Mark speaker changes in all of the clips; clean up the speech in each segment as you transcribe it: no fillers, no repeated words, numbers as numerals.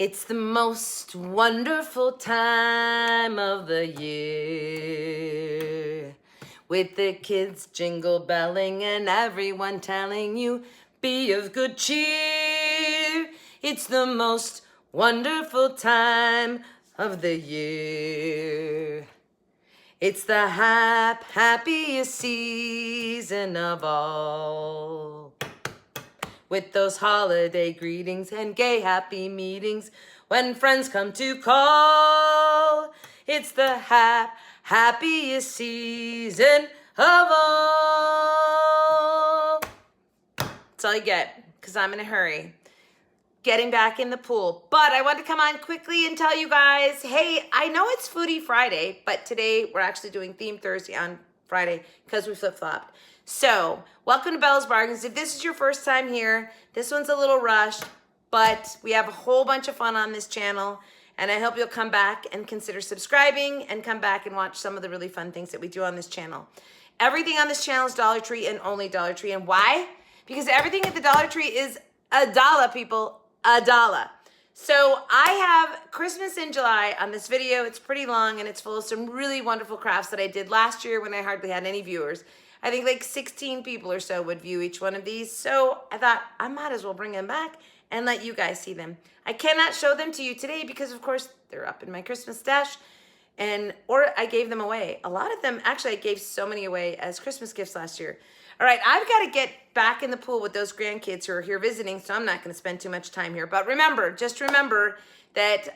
Speaker 1: It's the most wonderful time of the year, with the kids jingle belling and everyone telling you, be of good cheer. It's the most wonderful time of the year. It's the happiest season of all, with those holiday greetings and gay happy meetings when friends come to call. It's the happiest season of all. That's all you get, because I'm in a hurry getting back in the pool. But I want to come on quickly and tell you guys, hey, I know it's Foodie Friday, but today we're actually doing Theme Thursday on Friday because we flip-flopped. So, welcome to Bella's Bargains. If this is your first time here, this one's a little rushed, but we have a whole bunch of fun on this channel, and I hope you'll come back and consider subscribing and come back and watch some of the really fun things that we do on this channel. Everything on this channel is Dollar Tree and only Dollar Tree. And why? Because everything at the Dollar Tree is $1, people. $1. So I have Christmas in July on this video. It's pretty long and it's full of some really wonderful crafts that I did last year when I hardly had any viewers. I think like 16 people or so would view each one of these. So I thought I might as well bring them back and let you guys see them. I cannot show them to you today because of course they're up in my Christmas stash, or I gave them away. A lot of them, actually I gave so many away as Christmas gifts last year. All right, I've got to get back in the pool with those grandkids who are here visiting, so I'm not going to spend too much time here. But remember, just remember that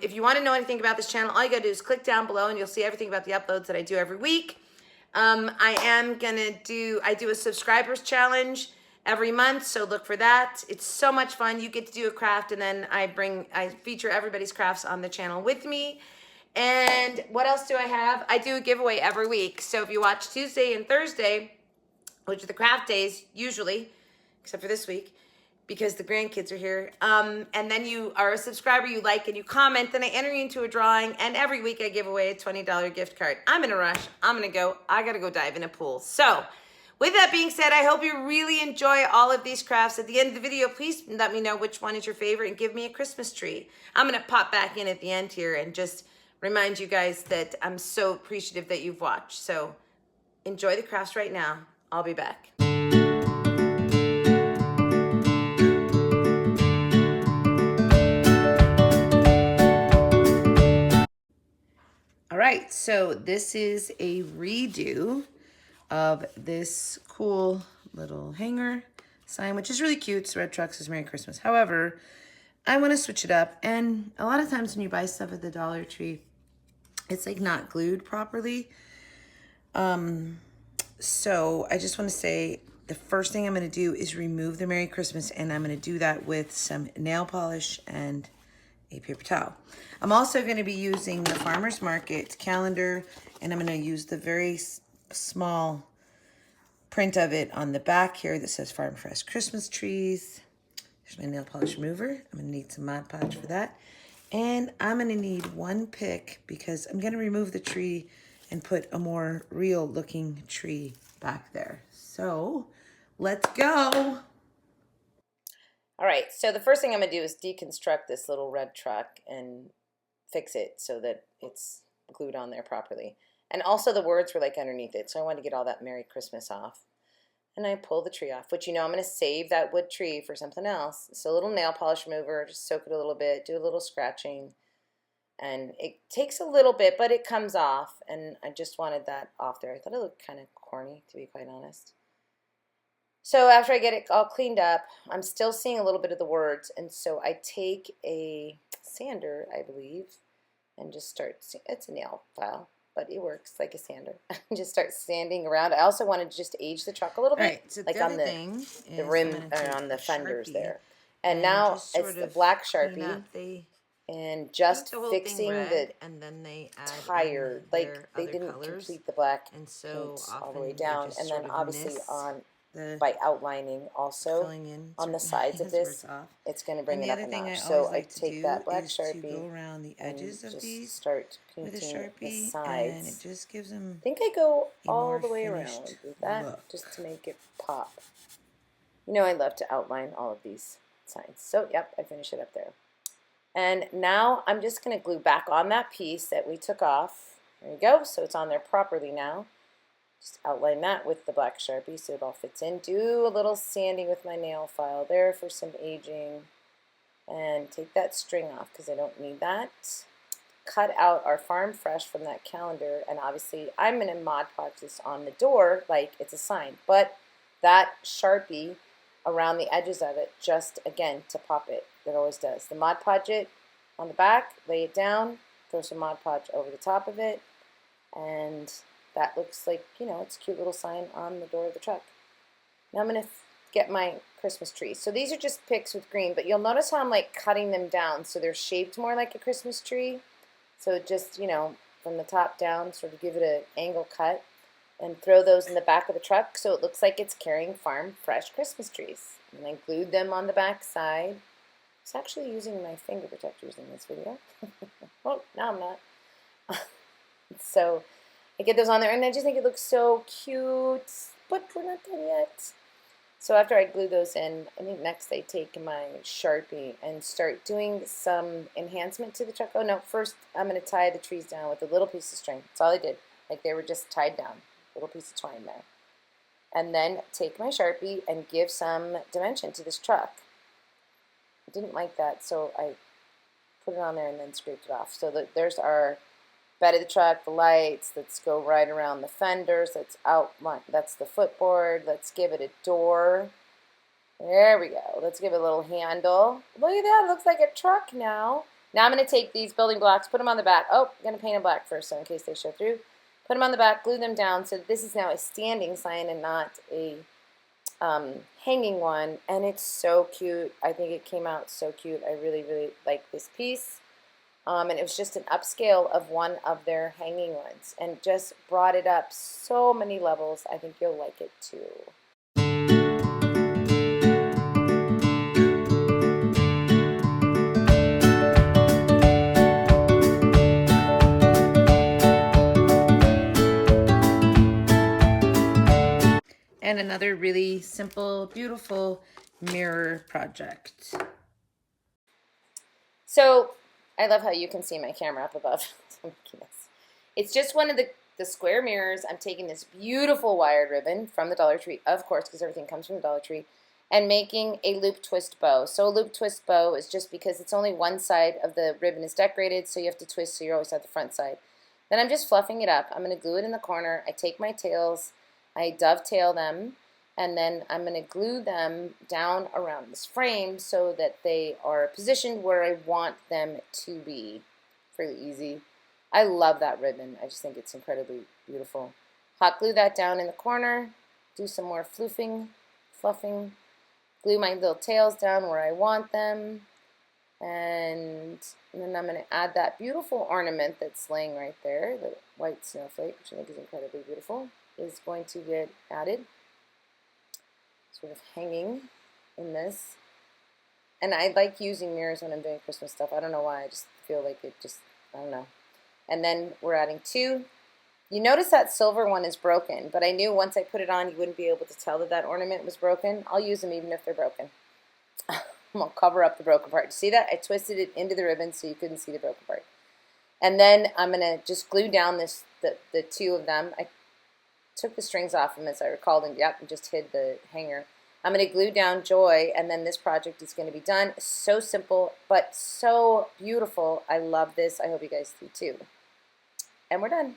Speaker 1: if you want to know anything about this channel, all you got to do is click down below and you'll see everything about the uploads that I do every week. I do a subscribers challenge every month, so look for that. It's so much fun. You get to do a craft, and then I feature everybody's crafts on the channel with me. And what else do I have? I do a giveaway every week. So if you watch Tuesday and Thursday, which are the craft days, usually, except for this week, because the grandkids are here. And then you are a subscriber, you like, and you comment, then I enter you into a drawing, and every week I give away a $20 gift card. I'm in a rush. I'm going to go. I got to go dive in a pool. So, with that being said, I hope you really enjoy all of these crafts. At the end of the video, please let me know which one is your favorite and give me a Christmas tree. I'm going to pop back in at the end here and just remind you guys that I'm so appreciative that you've watched. So, enjoy the crafts right now. I'll be back. All right, so this is a redo of this cool little hanger sign, which is really cute. It's Red Truck Says Merry Christmas. However, I want to switch it up. And a lot of times when you buy stuff at the Dollar Tree, it's like not glued properly. So I just want to say the first thing I'm going to do is remove the Merry Christmas, and I'm going to do that with some nail polish and a paper towel. I'm also going to be using the Farmer's Market calendar, and I'm going to use the very small print of it on the back here that says Farm Fresh Christmas Trees. Here's my nail polish remover. I'm going to need some Mod Podge for that. And I'm going to need one pick because I'm going to remove the tree and put a more real looking tree back there. So let's go. All right, so the first thing I'm gonna do is deconstruct this little red truck and fix it so that it's glued on there properly. And also the words were like underneath it, so I wanted to get all that Merry Christmas off. And I pull the tree off, which I'm gonna save that wood tree for something else. So a little nail polish remover, just soak it a little bit, do a little scratching. And it takes a little bit, but it comes off, and I just wanted that off there. I thought it looked kind of corny, to be quite honest. So after I get it all cleaned up, I'm still seeing a little bit of the words, and so I take a sander, I believe, and just start, it's a nail file, but it works like a sander. Just start sanding around. I also wanted to just age the truck a little bit, right, so like on the rim, or on the fenders there. And now it's the black Sharpie. And just fixing the and then they tire, like they didn't complete the black and so all the way down, and then obviously on by outlining also on the sides of this, it's going to bring it up a notch. So I take that black Sharpie around the edges of these, start painting the sides, and it just gives them. I think I go all the way around with that just to make it pop. You know, I love to outline all of these signs. So yep, I finish it up there. And now I'm just going to glue back on that piece that we took off. There you go. So it's on there properly now. Just outline that with the black Sharpie so it all fits in. Do a little sanding with my nail file there for some aging. And take that string off because I don't need that. Cut out our Farm Fresh from that calendar, and obviously I'm going to Mod Podge this on the door like it's a sign, but that Sharpie around the edges of it just, again, to pop it. It always does. The Mod Podge it on the back, lay it down, throw some Mod Podge over the top of it, and that looks like, you know, it's a cute little sign on the door of the truck. Now I'm going to get my Christmas tree. So these are just picks with green, but you'll notice how I'm like cutting them down so they're shaped more like a Christmas tree. So just, you know, from the top down, sort of give it an angle cut and throw those in the back of the truck so it looks like it's carrying Farm Fresh Christmas trees. And I glued them on the back side. I was actually using my finger protectors in this video. Oh, now I'm not. So I get those on there and I just think it looks so cute, but we're not done yet. So after I glue those in, I think next I take my Sharpie and start doing some enhancement to the truck. Oh no, first I'm going to tie the trees down with a little piece of string. That's all I did. Like they were just tied down. A little piece of twine there. And then take my Sharpie and give some dimension to this truck. I didn't like that, so I put it on there and then scraped it off. So there's our bed of the truck, the lights. Let's go right around the fenders. Let's outline. That's the footboard. Let's give it a door. There we go. Let's give it a little handle. Look at that. It looks like a truck now. Now I'm going to take these building blocks, put them on the back. Oh, I'm going to paint them black first, so in case they show through. Put them on the back, glue them down. So this is now a standing sign and not a hanging one. And it's so cute. I think it came out so cute. I really, really like this piece. And it was just an upscale of one of their hanging ones and just brought it up so many levels. I think you'll like it too. And another really simple, beautiful mirror project. So I love how you can see my camera up above. It's just one of the square mirrors. I'm taking this beautiful wired ribbon from the Dollar Tree, of course, because everything comes from the Dollar Tree, and making a loop twist bow. So a loop twist bow is just because it's only one side of the ribbon is decorated, so you have to twist so you're always at the front side. Then I'm just fluffing it up. I'm going to glue it in the corner. I take my tails, I dovetail them, and then I'm going to glue them down around this frame so that they are positioned where I want them to be. Pretty easy. I love that ribbon. I just think it's incredibly beautiful. Hot glue that down in the corner. Do some more fluffing. Glue my little tails down where I want them. And then I'm going to add that beautiful ornament that's laying right there. The white snowflake, which I think is incredibly beautiful, is going to get added. Sort of hanging in this. And I like using mirrors when I'm doing Christmas stuff. I don't know why. I just feel like it just, I don't know. And then we're adding two. You notice that silver one is broken, but I knew once I put it on you wouldn't be able to tell that that ornament was broken. I'll use them even if they're broken. I'm going to cover up the broken part. See that? I twisted it into the ribbon so you couldn't see the broken part. And then I'm going to just glue down the two of them. I took the strings off them as I recalled, and yep, and just hid the hanger. I'm going to glue down Joy, and then this project is going to be done. So simple, but so beautiful. I love this. I hope you guys do too. And we're done.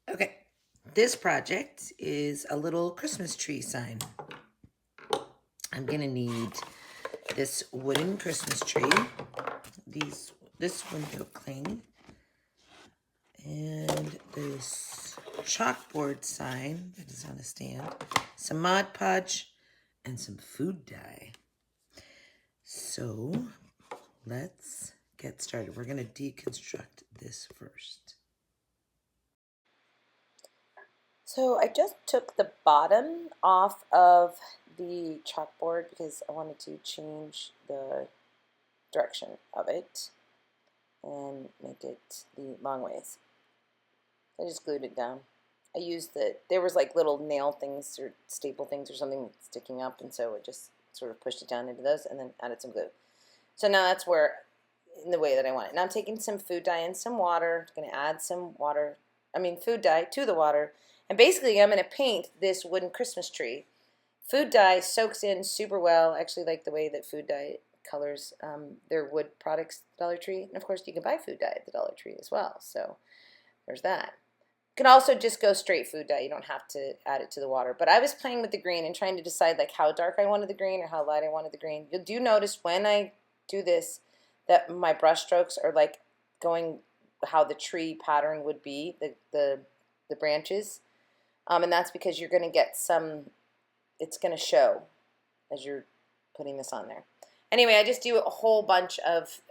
Speaker 1: Okay, this project is a little Christmas tree sign. I'm gonna need this wooden Christmas tree, this window cling, and this chalkboard sign that is on a stand, some Mod Podge, and some food dye. So let's get started. We're gonna deconstruct this first. So I just took the bottom off of the chalkboard because I wanted to change the direction of it and make it the long ways. I just glued it down. I used there was like little nail things or staple things or something sticking up, and so it just sort of pushed it down into those and then added some glue. So now that's where, in the way that I want it. Now I'm taking some food dye and some water. I'm going to add some food dye to the water. And basically I'm going to paint this wooden Christmas tree. Food dye soaks in super well. I actually like the way that food dye colors their wood products at the Dollar Tree. And of course you can buy food dye at the Dollar Tree as well. So there's that. You can also just go straight food dye. You don't have to add it to the water. But I was playing with the green and trying to decide like how dark I wanted the green or how light I wanted the green. You do notice when I do this that my brush strokes are like going how the tree pattern would be, the branches. And that's because you're going to get some, it's going to show as you're putting this on there. Anyway, I just do a whole bunch of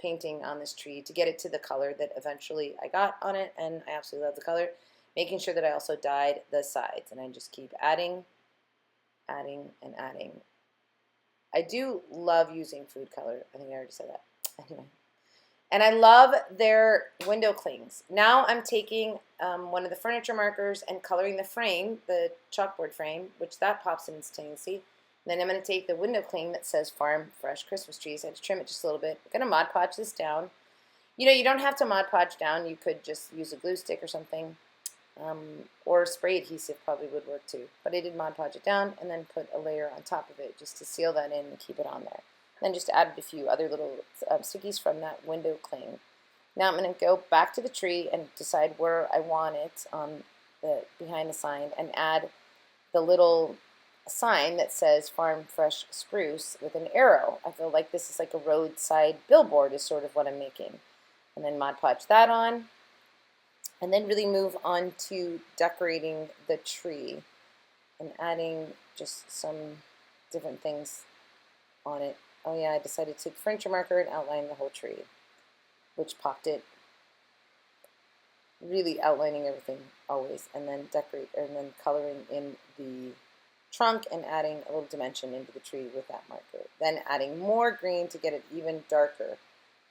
Speaker 1: painting on this tree to get it to the color that eventually I got on it, and I absolutely love the color. Making sure that I also dyed the sides, and I just keep adding, adding, and adding. I do love using food color. I think I already said that. Anyway. And I love their window clings. Now I'm taking one of the furniture markers and coloring the frame, the chalkboard frame, which that pops instantaneously. Then I'm going to take the window cling that says Farm Fresh Christmas Trees. I had to trim it just a little bit. I'm going to Mod Podge this down. You know, you don't have to Mod Podge down. You could just use a glue stick or something. Or spray adhesive probably would work too. But I did Mod Podge it down and then put a layer on top of it just to seal that in and keep it on there. Then just added a few other little stickies from that window cling. Now I'm going to go back to the tree and decide where I want it on behind the sign and add the little sign that says Farm Fresh Spruce with an arrow. I feel like this is like a roadside billboard is sort of what I'm making. And then Mod Podge that on. And then really move on to decorating the tree and adding just some different things on it. Oh yeah, I decided to take furniture marker and outline the whole tree, which popped it, really outlining everything always, and then coloring in the trunk and adding a little dimension into the tree with that marker. Then adding more green to get it even darker.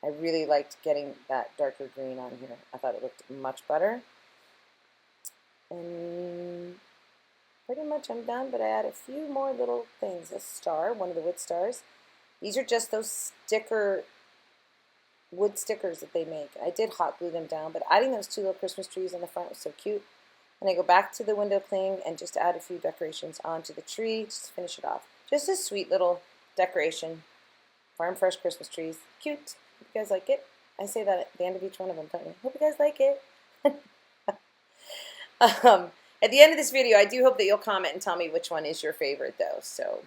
Speaker 1: I really liked getting that darker green on here. I thought it looked much better. And pretty much I'm done, but I add a few more little things. A star, one of the wood stars. These are just those wood stickers that they make. I did hot glue them down, but adding those two little Christmas trees on the front was so cute. And I go back to the window cling and just add a few decorations onto the tree, just to finish it off. Just a sweet little decoration. Farm Fresh Christmas trees. Cute. Hope you guys like it. I say that at the end of each one of them, don't you? Hope you guys like it. At the end of this video, I do hope that you'll comment and tell me which one is your favorite, though. So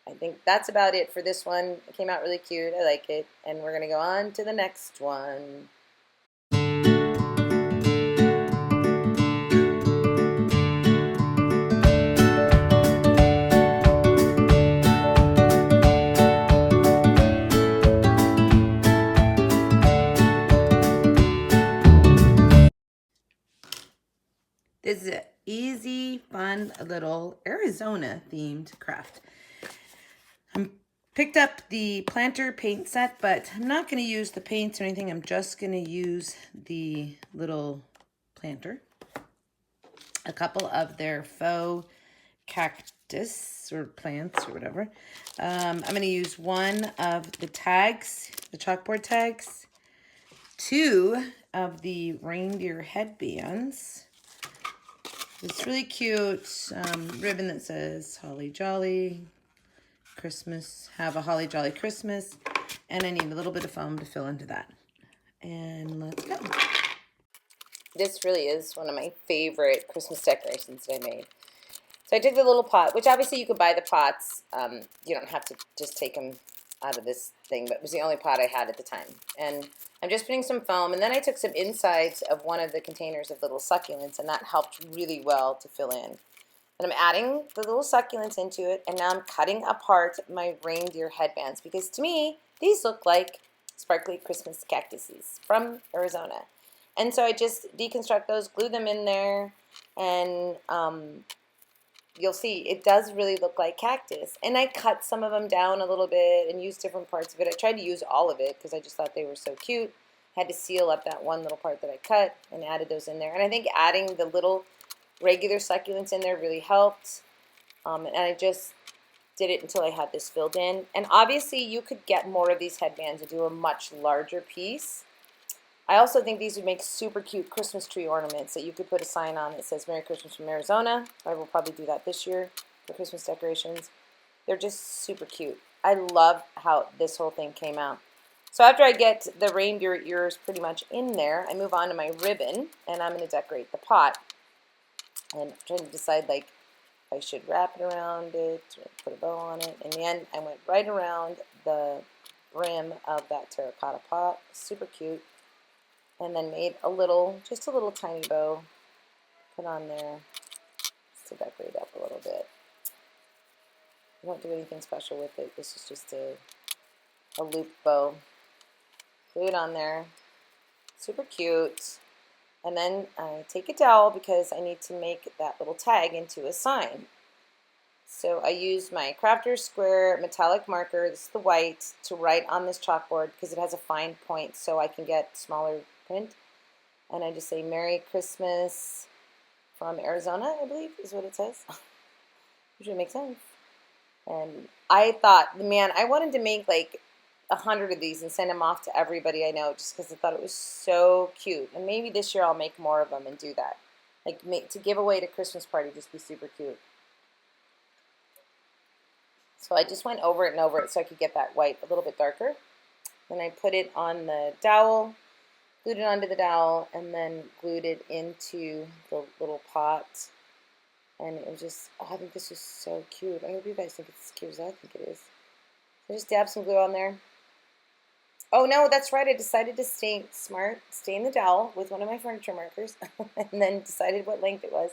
Speaker 1: I think that's about it for this one. It came out really cute. I like it. And we're going to go on to the next one. This is an easy, fun, little Arizona-themed craft. I picked up the planter paint set, but I'm not going to use the paints or anything. I'm just going to use the little planter. A couple of their faux cactus or plants or whatever. I'm going to use one of the tags, the chalkboard tags, two of the reindeer headbands. This really cute ribbon that says Holly Jolly Christmas. Have a Holly Jolly Christmas. And I need a little bit of foam to fill into that. And let's go. This really is one of my favorite Christmas decorations that I made. So I took the little pot, which obviously you could buy the pots. You don't have to just take them out of this thing, but it was the only pot I had at the time. And I'm just putting some foam, and then I took some insides of one of the containers of little succulents, and that helped really well to fill in. And I'm adding the little succulents into it, and now I'm cutting apart my reindeer headbands, because to me, these look like sparkly Christmas cactuses from Arizona. And so I just deconstruct those, glue them in there, and you'll see it does really look like cactus. And I cut some of them down a little bit and used different parts of it. I tried to use all of it because I just thought they were so cute. Had to seal up that one little part that I cut and added those in there. And I think adding the little regular succulents in there really helped. And I just did it until I had this filled in. And obviously you could get more of these headbands and do a much larger piece. I also think these would make super cute Christmas tree ornaments that you could put a sign on that says Merry Christmas from Arizona. I will probably do that this year for Christmas decorations. They're just super cute. I love how this whole thing came out. So after I get the reindeer ears pretty much in there, I move on to my ribbon, and I'm going to decorate the pot. And I'm trying to decide, like, if I should wrap it around it or put a bow on it. In the end, I went right around the brim of that terracotta pot. Super cute. And then made a little, just a little tiny bow, put on there just to decorate up a little bit. I won't do anything special with it. This is just a loop bow. Glue it on there. Super cute. And then I take a dowel because I need to make that little tag into a sign. So I used my Crafter's Square metallic marker, this is the white, to write on this chalkboard because it has a fine point so I can get smaller print. And I just say Merry Christmas from Arizona, I believe is what it says. Usually makes sense. And I thought, man, I wanted to make like 100 of these and send them off to everybody I know just because I thought it was so cute. And maybe this year I'll make more of them and do that. Like to give away at a Christmas party, just be super cute. So I just went over it and over it so I could get that white a little bit darker. Then I put it on the dowel, glued it onto the dowel, and then glued it into the little pot. And it was just, oh, I think this is so cute. I hope you guys think it's as cute as I think it is. So just dab some glue on there. Oh no, that's right, I decided to stay smart, stay in the dowel with one of my furniture markers, and then decided what length it was.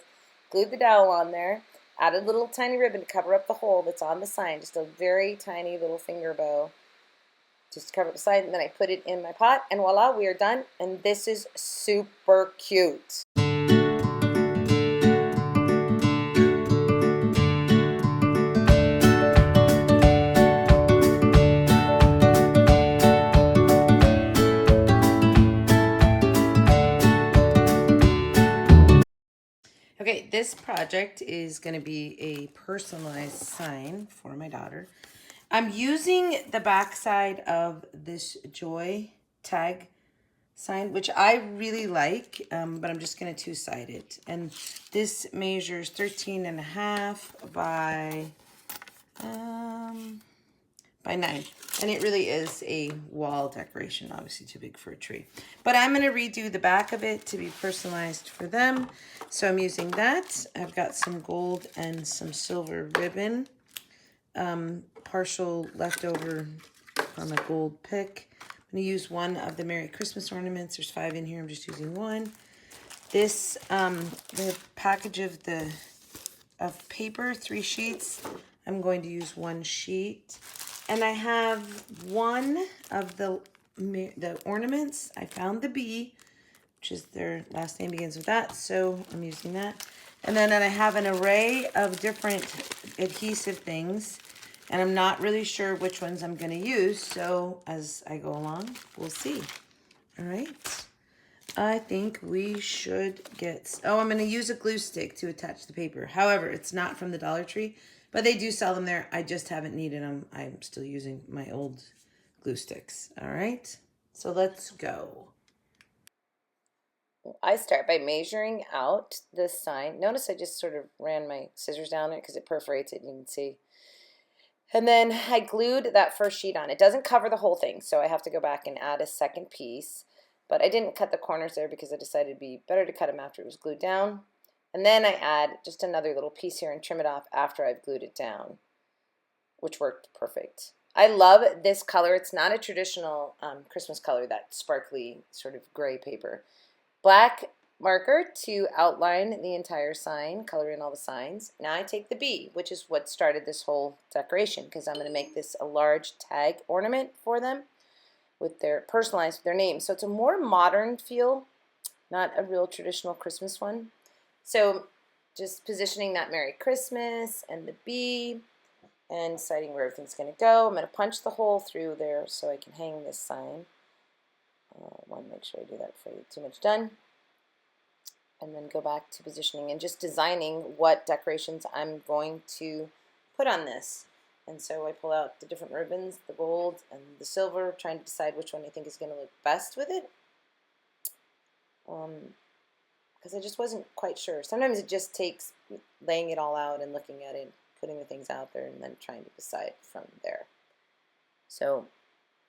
Speaker 1: Glued the dowel on there, added a little tiny ribbon to cover up the hole that's on the sign, just a very tiny little finger bow, just to cover up the sign, and then I put it in my pot, and voila, we are done, and this is super cute. Okay, this project is going to be a personalized sign for my daughter. I'm using the backside of this Joy tag sign, which I really like, but I'm just going to two-side it. And this measures 13.5 by 9. And it really is a wall decoration, obviously too big for a tree. But I'm going to redo the back of it to be personalized for them. So I'm using that. I've got some gold and some silver ribbon. Partial leftover from a gold pick. I'm going to use one of the Merry Christmas ornaments. There's 5 in here. I'm just using one. This, the package of paper, 3 sheets. I'm going to use 1 sheet. And I have one of the ornaments. I found the bee, which is their last name begins with that, so I'm using that. And then I have an array of different adhesive things, and I'm not really sure which ones I'm going to use, so as I go along, we'll see. All right. I think we should get... Oh, I'm going to use a glue stick to attach the paper. However, it's not from the Dollar Tree. But they do sell them there. I just haven't needed them. I'm still using my old glue sticks. All right, so let's go. I start by measuring out this sign. Notice I just sort of ran my scissors down it because it perforates it, you can see. And then I glued that first sheet on. It doesn't cover the whole thing, so I have to go back and add a second piece. But I didn't cut the corners there because I decided it'd be better to cut them after it was glued down. And then I add just another little piece here and trim it off after I've glued it down, which worked perfect. I love this color. It's not a traditional Christmas color, that sparkly sort of gray paper. Black marker to outline the entire sign, color in all the signs. Now I take the bee, which is what started this whole decoration, because I'm going to make this a large tag ornament for them with their personalized with their name. So it's a more modern feel, not a real traditional Christmas one. So just positioning that Merry Christmas and the bee and deciding where everything's going to go. I'm going to punch the hole through there so I can hang this sign. I want to make sure I do that before I get too much done. And then go back to positioning and just designing what decorations I'm going to put on this. And so I pull out the different ribbons, the gold and the silver, trying to decide which one I think is going to look best with it. Because I just wasn't quite sure. Sometimes it just takes laying it all out and looking at it, putting the things out there, and then trying to decide from there. So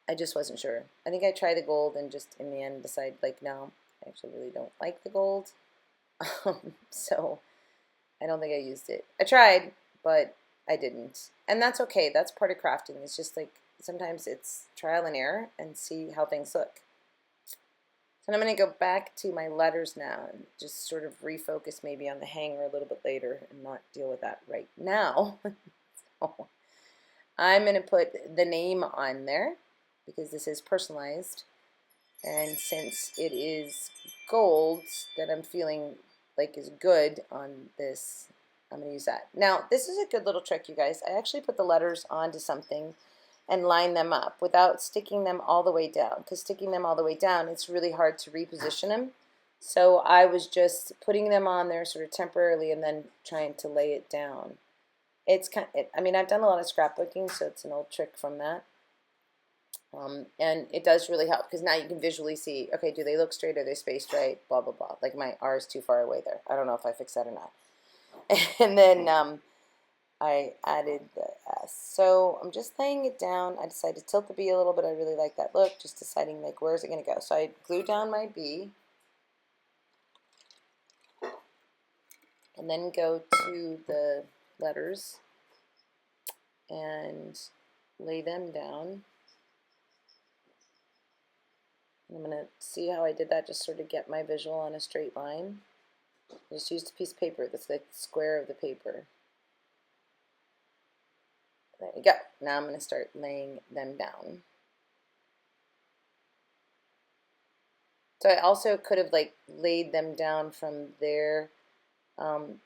Speaker 1: I just wasn't sure. I think I tried the gold and just in the end decide, like, no, I actually really don't like the gold. So I don't think I used it. I tried, but I didn't. And that's okay. That's part of crafting. It's just like sometimes it's trial and error and see how things look. So I'm going to go back to my letters now and just sort of refocus maybe on the hanger a little bit later and not deal with that right now. So I'm going to put the name on there because this is personalized. And since it is gold that I'm feeling like is good on this, I'm going to use that. Now, this is a good little trick, you guys. I actually put the letters onto something and line them up without sticking them all the way down, because sticking them all the way down, it's really hard to reposition them. So I was just putting them on there sort of temporarily and then trying to lay it down. It's kind of, I mean, I've done a lot of scrapbooking, so it's an old trick from that. And it does really help because now you can visually see, okay, do they look straight? Are they spaced right? Blah, blah, blah. Like my R is too far away there. I don't know if I fixed that or not. And then I added the S. So I'm just laying it down. I decided to tilt the B a little bit. I really like that look. Just deciding, like, where is it going to go? So I glued down my B. And then go to the letters and lay them down. I'm going to see how I did that, just sort of get my visual on a straight line. I just used a piece of paper that's like the square of the paper. There you go. Now I'm going to start laying them down. So I also could have like laid them down from there and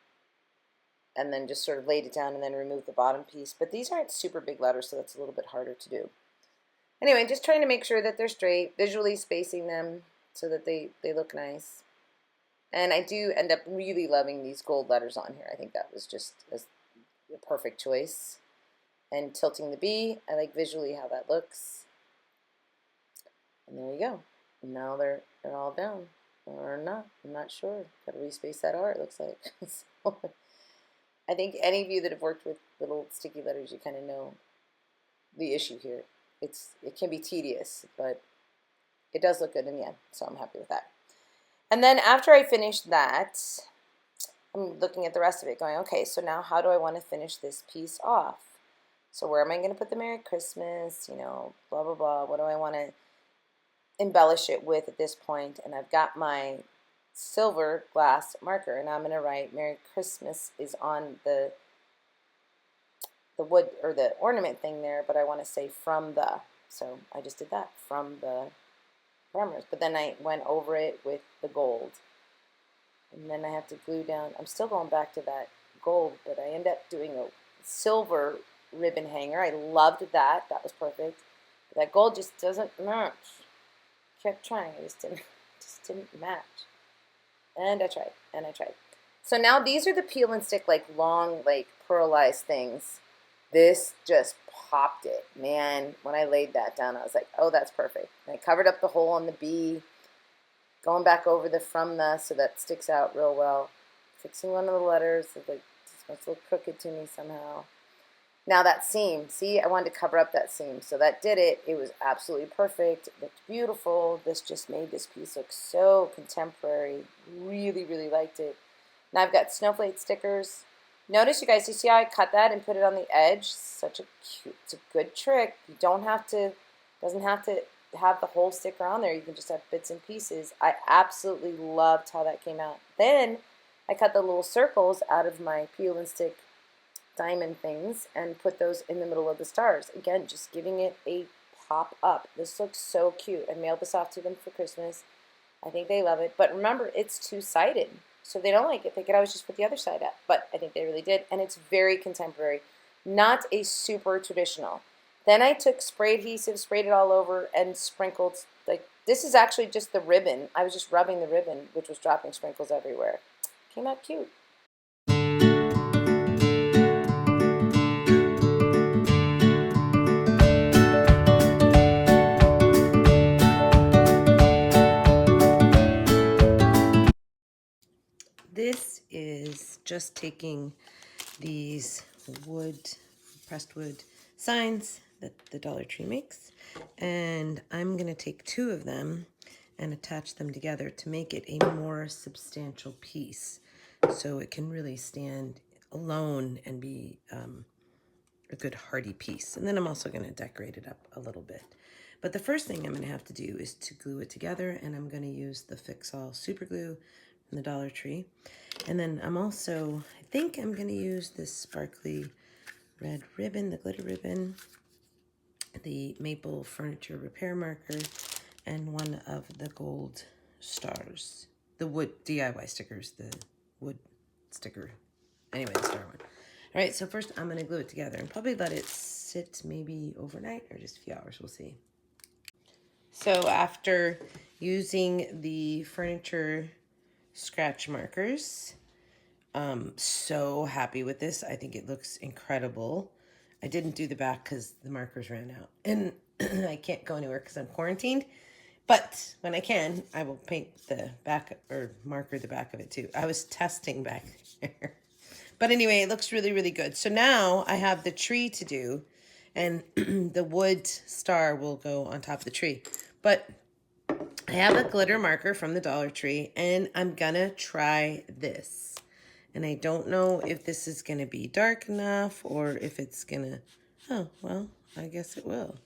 Speaker 1: then just sort of laid it down and then removed the bottom piece. But these aren't super big letters, so that's a little bit harder to do. Anyway, just trying to make sure that they're straight, visually spacing them so that they look nice. And I do end up really loving these gold letters on here. I think that was just the perfect choice. And tilting the B, I like visually how that looks. And there you go. And now they're all down. Or not. I'm not sure. Got to respace that R, it looks like. So, I think any of you that have worked with little sticky letters, you kind of know the issue here. It can be tedious, but it does look good in the end, so I'm happy with that. And then after I finish that, I'm looking at the rest of it going, okay, so now how do I want to finish this piece off? So where am I going to put the Merry Christmas, you know, blah, blah, blah. What do I want to embellish it with at this point? And I've got my silver glass marker, and I'm going to write Merry Christmas is on the wood or the ornament thing there, but I want to say from the. So I just did that, from the farmers. But then I went over it with the gold. And then I have to glue down. I'm still going back to that gold, but I end up doing a silver ribbon hanger. I loved that. That was perfect. But that gold just doesn't match. Kept trying. It just didn't match. And I tried. And I tried. So now these are the peel and stick, like long, like pearlized things. This just popped it. Man, when I laid that down, I was like, oh, that's perfect. And I covered up the hole on the B, going back over the from the so that sticks out real well. Fixing one of the letters, so like, this must look crooked to me somehow. Now that seam, see, I wanted to cover up that seam, so that did it. It was absolutely perfect. It looked beautiful. This just made this piece look so contemporary. Really, really liked it. Now I've got snowflake stickers. Notice, you guys, you see how I cut that and put it on the edge? Such a cute, it's a good trick. You don't have to, doesn't have to have the whole sticker on there. You can just have bits and pieces. I absolutely loved how that came out. Then I cut the little circles out of my peel and stick diamond things and put those in the middle of the stars. Again, just giving it a pop up. This looks so cute. I mailed this off to them for Christmas. I think they love it. But remember, it's two-sided. So if they don't like it, they could always just put the other side up. But I think they really did. And it's very contemporary, not a super traditional. Then I took spray adhesive, sprayed it all over, and sprinkled, like, this is actually just the ribbon. I was just rubbing the ribbon, which was dropping sprinkles everywhere. Came out cute. This is just taking these pressed wood signs that the Dollar Tree makes, and I'm going to take two of them and attach them together to make it a more substantial piece, so it can really stand alone and be a good hardy piece. And then I'm also going to decorate it up a little bit. But the first thing I'm going to have to do is to glue it together, and I'm going to use the Fix All super glue from the Dollar Tree. And then I think I'm going to use this sparkly red ribbon, the glitter ribbon, the maple furniture repair marker, and one of the gold stars, the wood DIY stickers, the wood sticker. Anyway, the star one. All right, so first I'm going to glue it together and probably let it sit maybe overnight or just a few hours. We'll see. So after using the furniture scratch markers, so happy with this. I think it looks incredible. I didn't do the back because the markers ran out and I can't go anywhere because I'm quarantined. But when I can, I will paint the back or marker the back of it too. I was testing back there. But anyway, it looks really, really good. So now I have the tree to do, and the wood star will go on top of the tree. But I have a glitter marker from the Dollar Tree, and I'm gonna try this. And I don't know if this is gonna be dark enough or if it's gonna, oh, well, I guess it will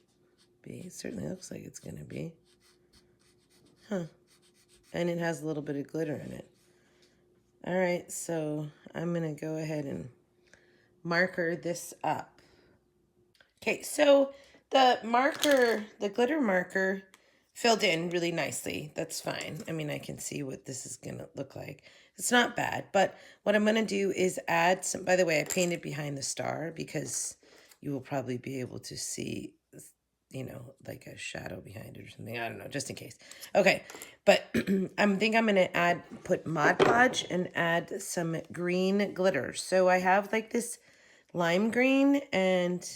Speaker 1: be. It certainly looks like it's gonna be. Huh. And it has a little bit of glitter in it. All right, so I'm gonna go ahead and marker this up. Okay, so the glitter marker filled in really nicely. That's fine. I mean, I can see what this is gonna look like. It's not bad, but what I'm gonna do is add some, by the way, I painted behind the star because you will probably be able to see, you know, like a shadow behind it or something. I don't know, just in case. Okay, but I think I'm gonna put Mod Podge and add some green glitter. So I have like this lime green, and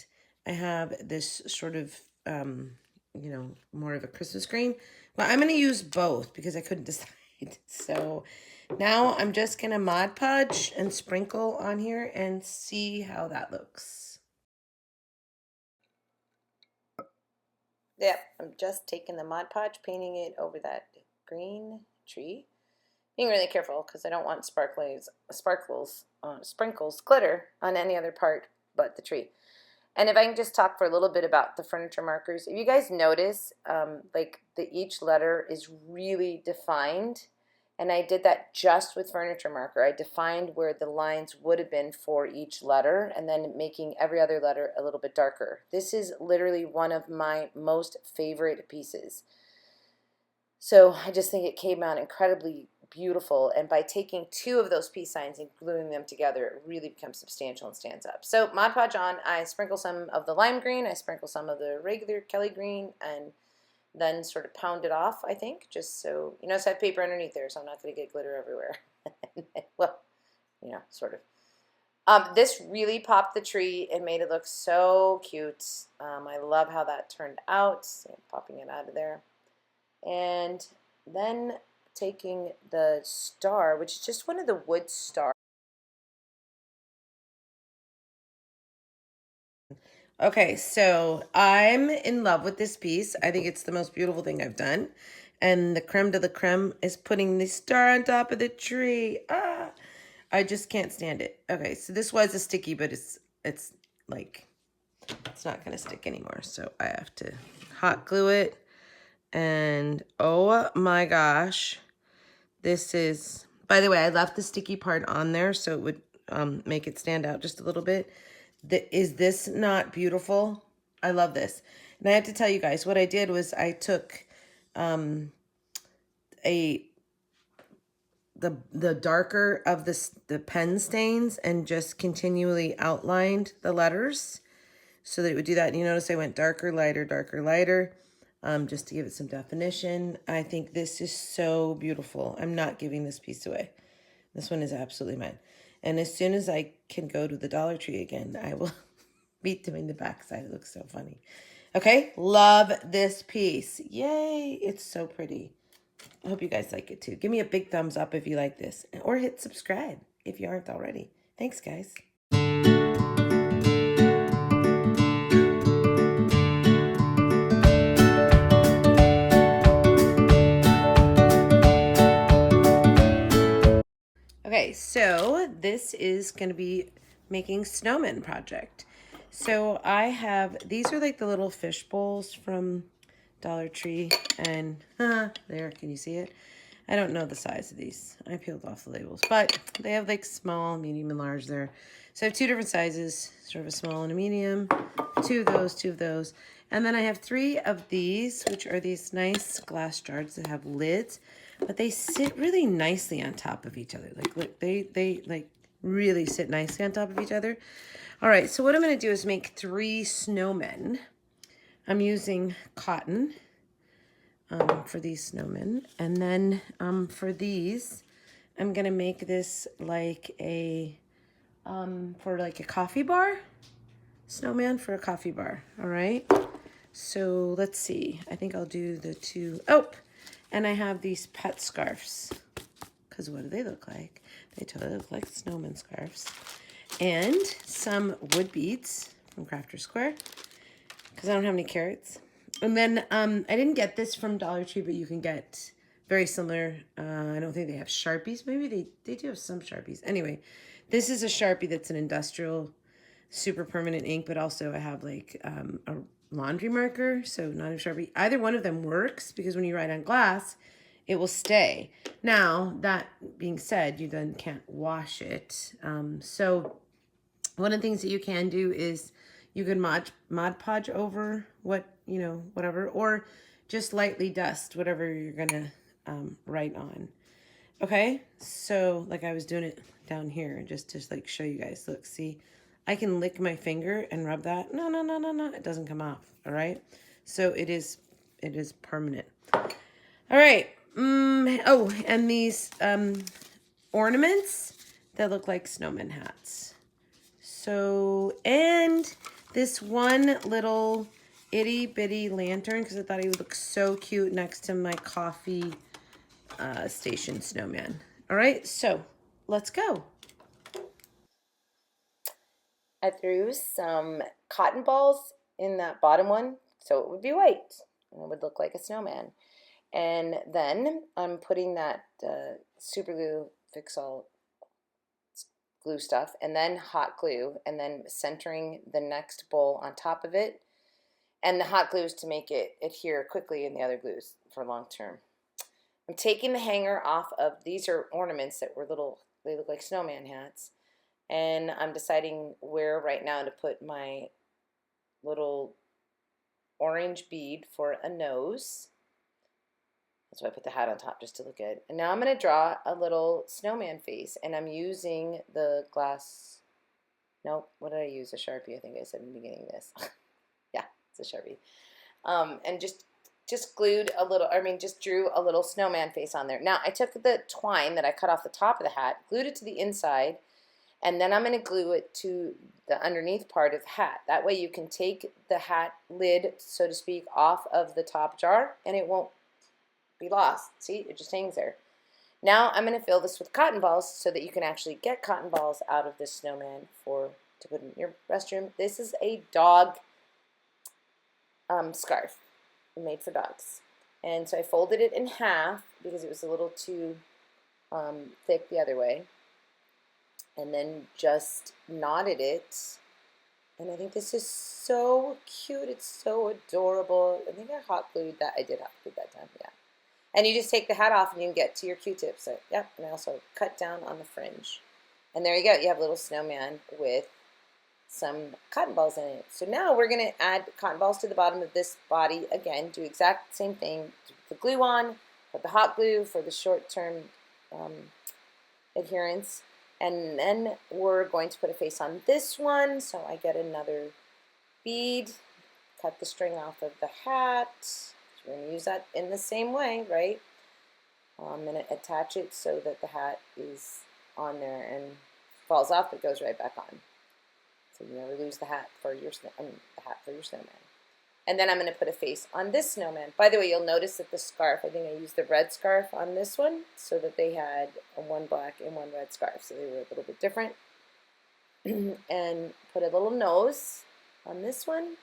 Speaker 1: I have this sort of, you know, more of a Christmas green. Well, I'm gonna use both because I couldn't decide. So now I'm just gonna Mod Podge and sprinkle on here and see how that looks. Yep, I'm just taking the Mod Podge, painting it over that green tree. Being really careful because I don't want sprinkles, glitter on any other part but the tree. And if I can just talk for a little bit about the furniture markers. If you guys notice, like each letter is really defined. And I did that just with furniture marker. I defined where the lines would have been for each letter and then making every other letter a little bit darker. This is literally one of my most favorite pieces. So I just think it came out incredibly beautiful, and by taking two of those peace signs and gluing them together, it really becomes substantial and stands up. So Mod Podge on, I sprinkle some of the lime green, I sprinkle some of the regular Kelly green, and then sort of pound it off, I think, just so, you notice I have paper underneath there, so I'm not going to get glitter everywhere. Well, you know, sort of. This really popped the tree and made it look so cute. I love how that turned out. So I'm popping it out of there. And then taking the star, which is just one of the wood stars. Okay, so I'm in love with this piece. I think it's the most beautiful thing I've done. And the creme de la creme is putting the star on top of the tree. Ah, I just can't stand it. Okay, so this was a sticky, but it's like, it's not gonna stick anymore. So I have to hot glue it. And oh my gosh, this is, by the way, I left the sticky part on there so it would make it stand out just a little bit. Is this not beautiful? I love this. And I have to tell you guys, what I did was I took the darker of the pen stains and just continually outlined the letters so that it would do that. And you notice I went darker, lighter, just to give it some definition. I think this is so beautiful. I'm not giving this piece away. This one is absolutely mine. And as soon as I can go to the Dollar Tree again, I will be doing the backside. It looks so funny. Okay, love this piece. Yay, it's so pretty. I hope you guys like it too. Give me a big thumbs up if you like this, or hit subscribe if you aren't already. Thanks, guys. Okay, so this is going to be making snowman project. So I have, these are like the little fish bowls from Dollar Tree, and there, can you see it? I don't know the size of these. I peeled off the labels, but they have like small, medium, and large there. So I have 2 different sizes, sort of a small and a medium, 2 of those. And then I have 3 of these, which are these nice glass jars that have lids, but they sit really nicely on top of each other. Like, look, they like really sit nicely on top of each other. All right, so what I'm going to do is make 3 snowmen. I'm using cotton for these snowmen. And then for these, I'm going to make this like a, for like a coffee bar. Snowman for a coffee bar, all right? So let's see. I think I'll do the 2. Oh, and I have these pet scarves. Because what do they look like? They totally look like snowman scarves. And some wood beads from Crafter Square. Because I don't have any carrots. And then I didn't get this from Dollar Tree, but you can get very similar. I don't think they have Sharpies. Maybe they do have some Sharpies. Anyway, this is a Sharpie that's an industrial super permanent ink, but also I have like a laundry marker, so not a Sharpie. Either one of them works because when you write on glass, it will stay. Now, that being said, you then can't wash it. So one of the things that you can do is you can Mod Podge over whatever, or just lightly dust whatever you're gonna write on. Okay, so like I was doing it down here just to like show you guys. Look, see, I can lick my finger and rub that. No, it doesn't come off. All right, so it is permanent. All right. Oh, and these ornaments that look like snowman hats. So, and this one little itty bitty lantern, because I thought he would look so cute next to my coffee station snowman. All right, so let's go. I threw some cotton balls in that bottom one so it would be white and it would look like a snowman. And then I'm putting that super glue fix-all glue stuff and then hot glue and then centering the next bowl on top of it. And the hot glue is to make it adhere quickly, and the other glues for long term. I'm taking the hanger off of, these are ornaments that were little, they look like snowman hats. And I'm deciding where right now to put my little orange bead for a nose. That's why I put the hat on top, just to look good. And now I'm going to draw a little snowman face, and I'm using the glass, nope, what did I use? A Sharpie, I think I said in the beginning of this. Yeah, it's a Sharpie. And just glued a little, just drew a little snowman face on there. Now I took the twine that I cut off the top of the hat, glued it to the inside, and then I'm going to glue it to the underneath part of the hat. That way you can take the hat lid, so to speak, off of the top jar and it won't be lost. See, it just hangs there. Now I'm going to fill this with cotton balls so that you can actually get cotton balls out of this snowman to put in your restroom. This is a dog scarf made for dogs. And so I folded it in half because it was a little too thick the other way. And then just knotted it. And I think this is so cute. It's so adorable. I think I hot glued that. I did hot glue that time, yeah. And you just take the hat off and you can get to your Q-tips. So, yep, and I also cut down on the fringe. And there you go. You have a little snowman with some cotton balls in it. So now we're going to add cotton balls to the bottom of this body. Again, do exact same thing. Put the glue on, put the hot glue for the short-term adherence. And then we're going to put a face on this one. So I get another bead, cut the string off of the hat. So we're going to use that in the same way, right? I'm going to attach it so that the hat is on there and falls off, but goes right back on. So you never lose the hat for your snowman. And then I'm going to put a face on this snowman. By the way, you'll notice that the scarf, I think I used the red scarf on this one so that they had one black and one red scarf. So they were a little bit different. And put a little nose on this one.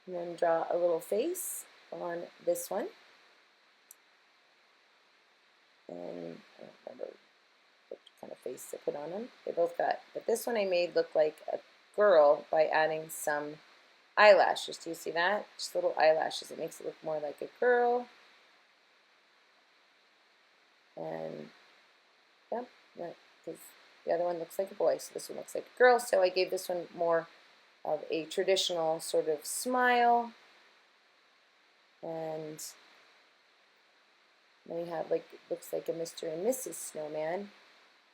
Speaker 1: And then draw a little face on this one. And I don't remember what kind of face to put on them. They both got, but this one I made look like a girl by adding some eyelashes. Do you see that? Just little eyelashes. It makes it look more like a girl. And yep, because the other one looks like a boy, so this one looks like a girl. So I gave this one more of a traditional sort of smile. And then we have like, looks like a Mr. and Mrs. Snowman.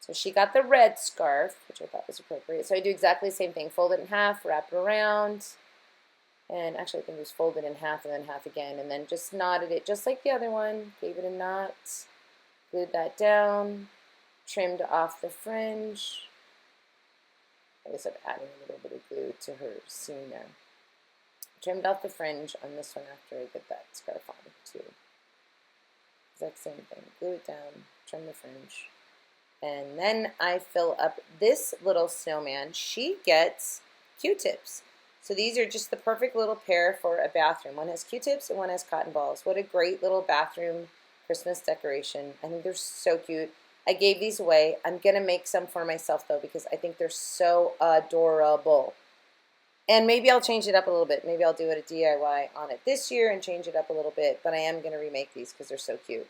Speaker 1: So she got the red scarf, which I thought was appropriate. So I do exactly the same thing. Fold it in half, wrap it around. And actually I think it was folded in half and then half again. And then just knotted it just like the other one. Gave it a knot. Glued that down. Trimmed off the fringe. I guess I'm adding a little bit of glue to her seam there. Trimmed off the fringe on this one after I get that scarf on too. Exact same thing. Glue it down. Trim the fringe. And then I fill up this little snowman. She gets Q-tips. So these are just the perfect little pair for a bathroom. One has Q-tips and one has cotton balls. What a great little bathroom Christmas decoration. I think they're so cute. I gave these away. I'm going to make some for myself though because I think they're so adorable. And maybe I'll change it up a little bit. Maybe I'll do it a DIY on it this year and change it up a little bit. But I am going to remake these because they're so cute.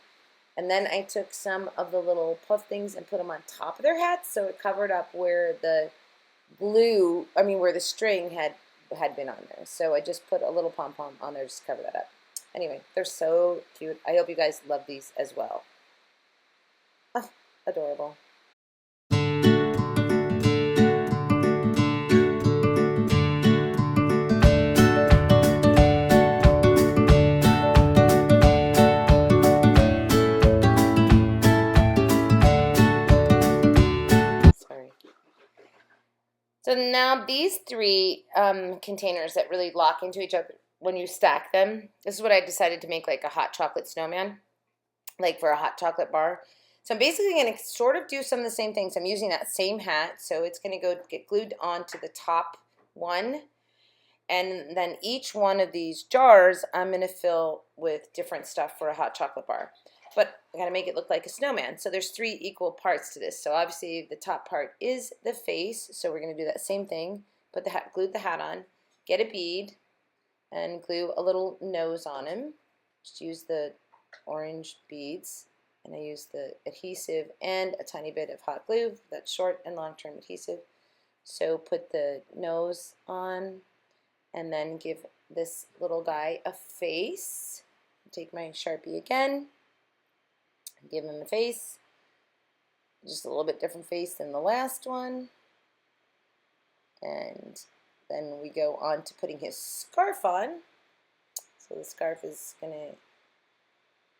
Speaker 1: And then I took some of the little puff things and put them on top of their hats so it covered up where the glue, where the string had been on there. So I just put a little pom-pom on there just to cover that up. Anyway, they're so cute. I hope you guys love these as well. Oh, adorable. So now these three containers that really lock into each other when you stack them, this is what I decided to make like a hot chocolate snowman, like for a hot chocolate bar. So I'm basically going to sort of do some of the same things. I'm using that same hat, so it's going to go get glued onto the top one. And then each one of these jars I'm going to fill with different stuff for a hot chocolate bar. But I got to make it look like a snowman. So there's 3 equal parts to this. So obviously the top part is the face. So we're going to do that same thing. Put the hat, glue the hat on, get a bead, and glue a little nose on him. Just use the orange beads, and I use the adhesive and a tiny bit of hot glue. That's short and long-term adhesive. So put the nose on, and then give this little guy a face. Take my Sharpie again. Give him a face, just a little bit different face than the last one. And then we go on to putting his scarf on. So the scarf is going to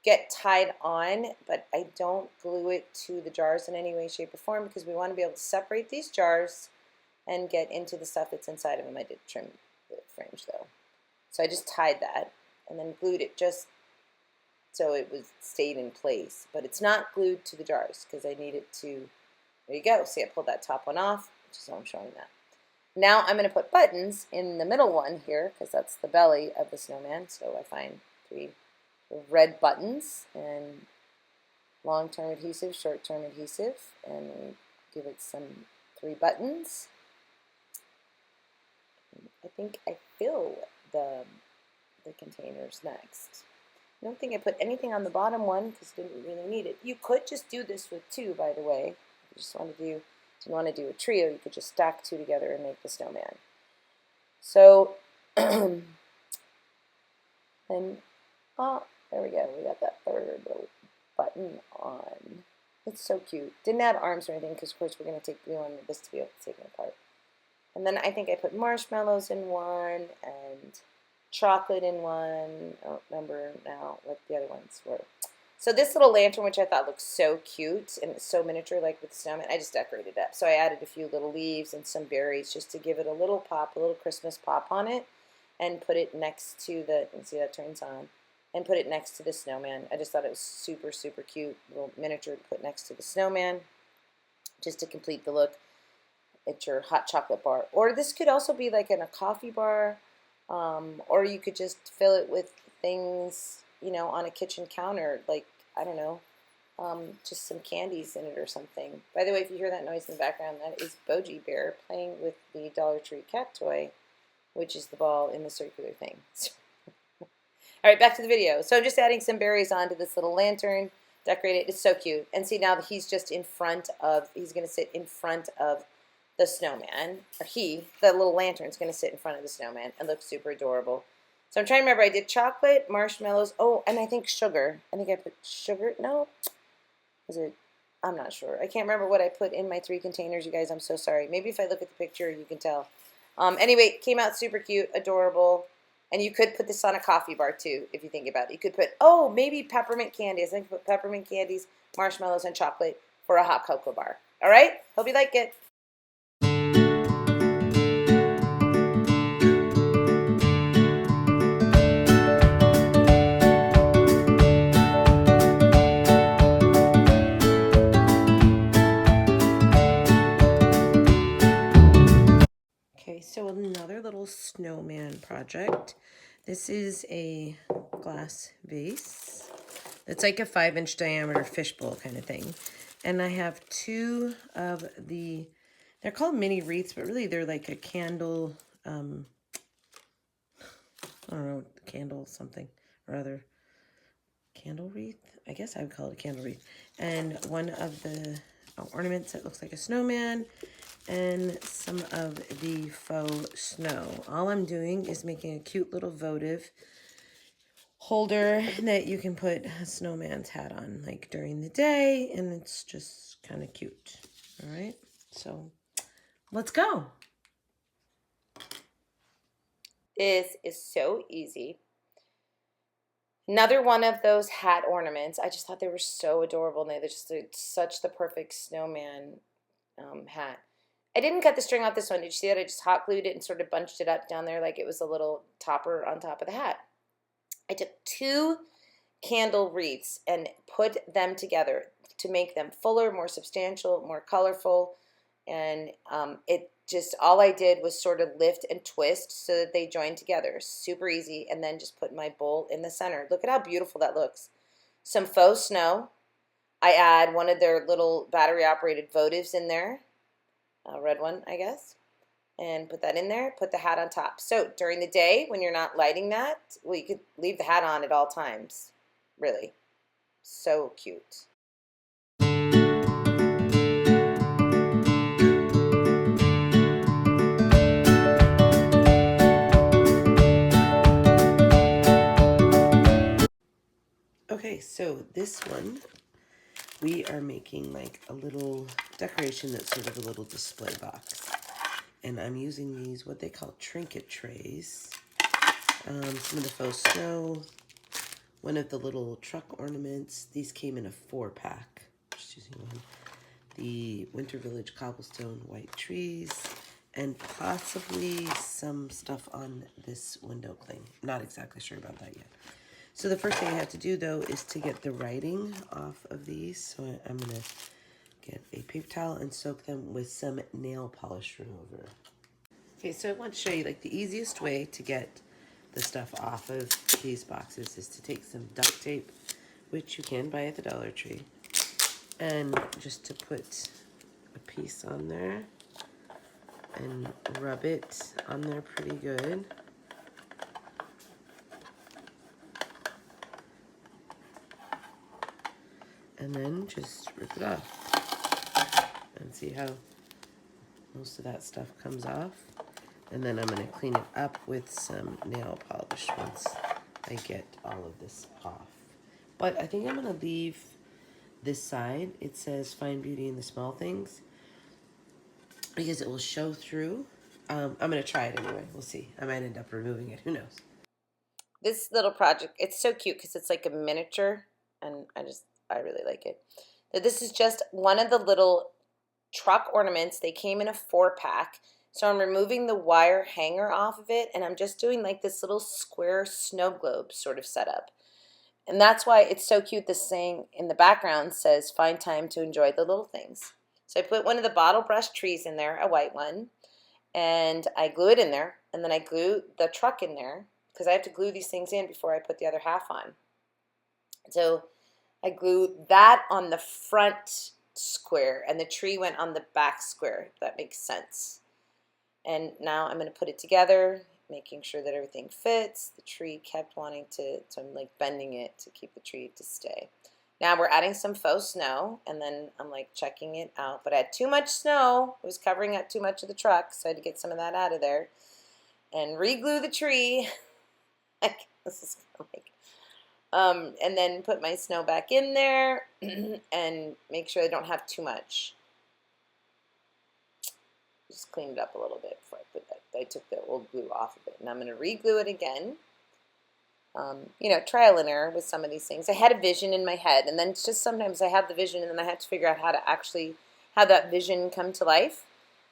Speaker 1: get tied on, but I don't glue it to the jars in any way, shape, or form because we want to be able to separate these jars and get into the stuff that's inside of them. I did trim the fringe though. So I just tied that and then glued it just so it stayed in place, but it's not glued to the jars because I need it to, there you go, see I pulled that top one off, which is why I'm showing that. Now I'm going to put buttons in the middle one here because that's the belly of the snowman, so I find 3 red buttons and long-term adhesive, short-term adhesive, and we give it some 3 buttons. I think I fill the containers next. I don't think I put anything on the bottom one because I didn't really need it. You could just do this with 2, by the way. If you just want to do, didn't want to do a trio, you could just stack 2 together and make the snowman. So, and There we go. We got that third little button on. It's so cute. Didn't add arms or anything because, of course, we're going to take glue on this to be able to take it apart. And then I think I put marshmallows in one and chocolate in one. I don't remember now what the other ones were. So this little lantern, which I thought looked so cute and it's so miniature, like with the snowman, I just decorated it up. So I added a few little leaves and some berries just to give it a little pop, a little Christmas pop on it, and put it next to the, you can see that turns on, and put it next to the snowman. I just thought it was super, super cute, little miniature to put next to the snowman, just to complete the look. It's your hot chocolate bar. Or this could also be like in a coffee bar, or you could just fill it with things, you know, on a kitchen counter, like, I don't know, just some candies in it or something. By the way, if you hear that noise in the background, that is Boji Bear playing with the Dollar Tree cat toy, which is the ball in the circular thing. All right, back to the video. So I'm just adding some berries onto this little lantern, decorate it. It's so cute. And see, now that he's just in front of, he's going to sit in front of the snowman, or the little lantern's going to sit in front of the snowman and look super adorable. So I'm trying to remember, I did chocolate, marshmallows, oh, and I think sugar. I think I put sugar, no, is it, I'm not sure. I can't remember what I put in my 3 containers, you guys, I'm so sorry. Maybe if I look at the picture, you can tell. Anyway, it came out super cute, adorable, and you could put this on a coffee bar too, if you think about it. You could put, oh, maybe peppermint candy. I think put peppermint candies, marshmallows, and chocolate for a hot cocoa bar. All right, hope you like it. Okay, so another little snowman project. This is a glass vase. It's like a 5-inch diameter fishbowl kind of thing. And I have 2 of the, they're called mini wreaths, but really they're like a candle, I don't know, candle something or other. Candle wreath? I guess I would call it a candle wreath. And one of the ornaments that looks like a snowman, and some of the faux snow. All I'm doing is making a cute little votive holder that you can put a snowman's hat on, like during the day, and it's just kind of cute. All right, so let's go. This is so easy. Another one of those hat ornaments. I just thought they were so adorable, and they're just such the perfect snowman hat. I didn't cut the string off this one. Did you see that? I just hot glued it and sort of bunched it up down there like it was a little topper on top of the hat. I took 2 candle wreaths and put them together to make them fuller, more substantial, more colorful. And it just, all I did was sort of lift and twist so that they joined together. Super easy. And then just put my bowl in the center. Look at how beautiful that looks. Some faux snow. I add one of their little battery operated votives in there. A red one, I guess, and put that in there, put the hat on top. So during the day, when you're not lighting that, well, you could leave the hat on at all times, really. So cute. Okay, so this one, we are making like a little decoration that's sort of a little display box. And I'm using these, what they call trinket trays. Some of the faux snow, one of the little truck ornaments. These came in a 4-pack. Just using one. The Winter Village cobblestone white trees, and possibly some stuff on this window cling. Not exactly sure about that yet. So the first thing I have to do, though, is to get the writing off of these. So I'm going to get a paper towel and soak them with some nail polish remover. Okay, so I want to show you like the easiest way to get the stuff off of these boxes is to take some duct tape, which you can buy at the Dollar Tree, and just to put a piece on there and rub it on there pretty good. And then just rip it off and see how most of that stuff comes off. And then I'm going to clean it up with some nail polish once I get all of this off.
Speaker 2: But I think I'm going to leave this side. It says find beauty in the small things because it will show through. I'm going to try it anyway. We'll see. I might end up removing it. Who knows?
Speaker 1: This little project, it's so cute because it's like a miniature, and I really like it. This is just one of the little truck ornaments. They came in a 4-pack. So I'm removing the wire hanger off of it, and I'm just doing like this little square snow globe sort of setup. And that's why it's so cute. This saying in the background says, find time to enjoy the little things. So I put one of the bottle brush trees in there, a white one, and I glue it in there, and then I glue the truck in there because I have to glue these things in before I put the other half on. So I glued that on the front square, and the tree went on the back square, if that makes sense. And now I'm going to put it together, making sure that everything fits. The tree kept wanting to, so I'm like bending it to keep the tree to stay. Now we're adding some faux snow, and then I'm like checking it out. But I had too much snow. It was covering up too much of the truck, so I had to get some of that out of there. And re-glue the tree. This is like, and then put my snow back in there and make sure I don't have too much. Just clean it up a little bit before I put that. I took the old glue off of it, and I'm going to re-glue it again. You know, trial and error with some of these things. I had a vision in my head, and then it's just sometimes I have the vision, and then I have to figure out how to actually have that vision come to life.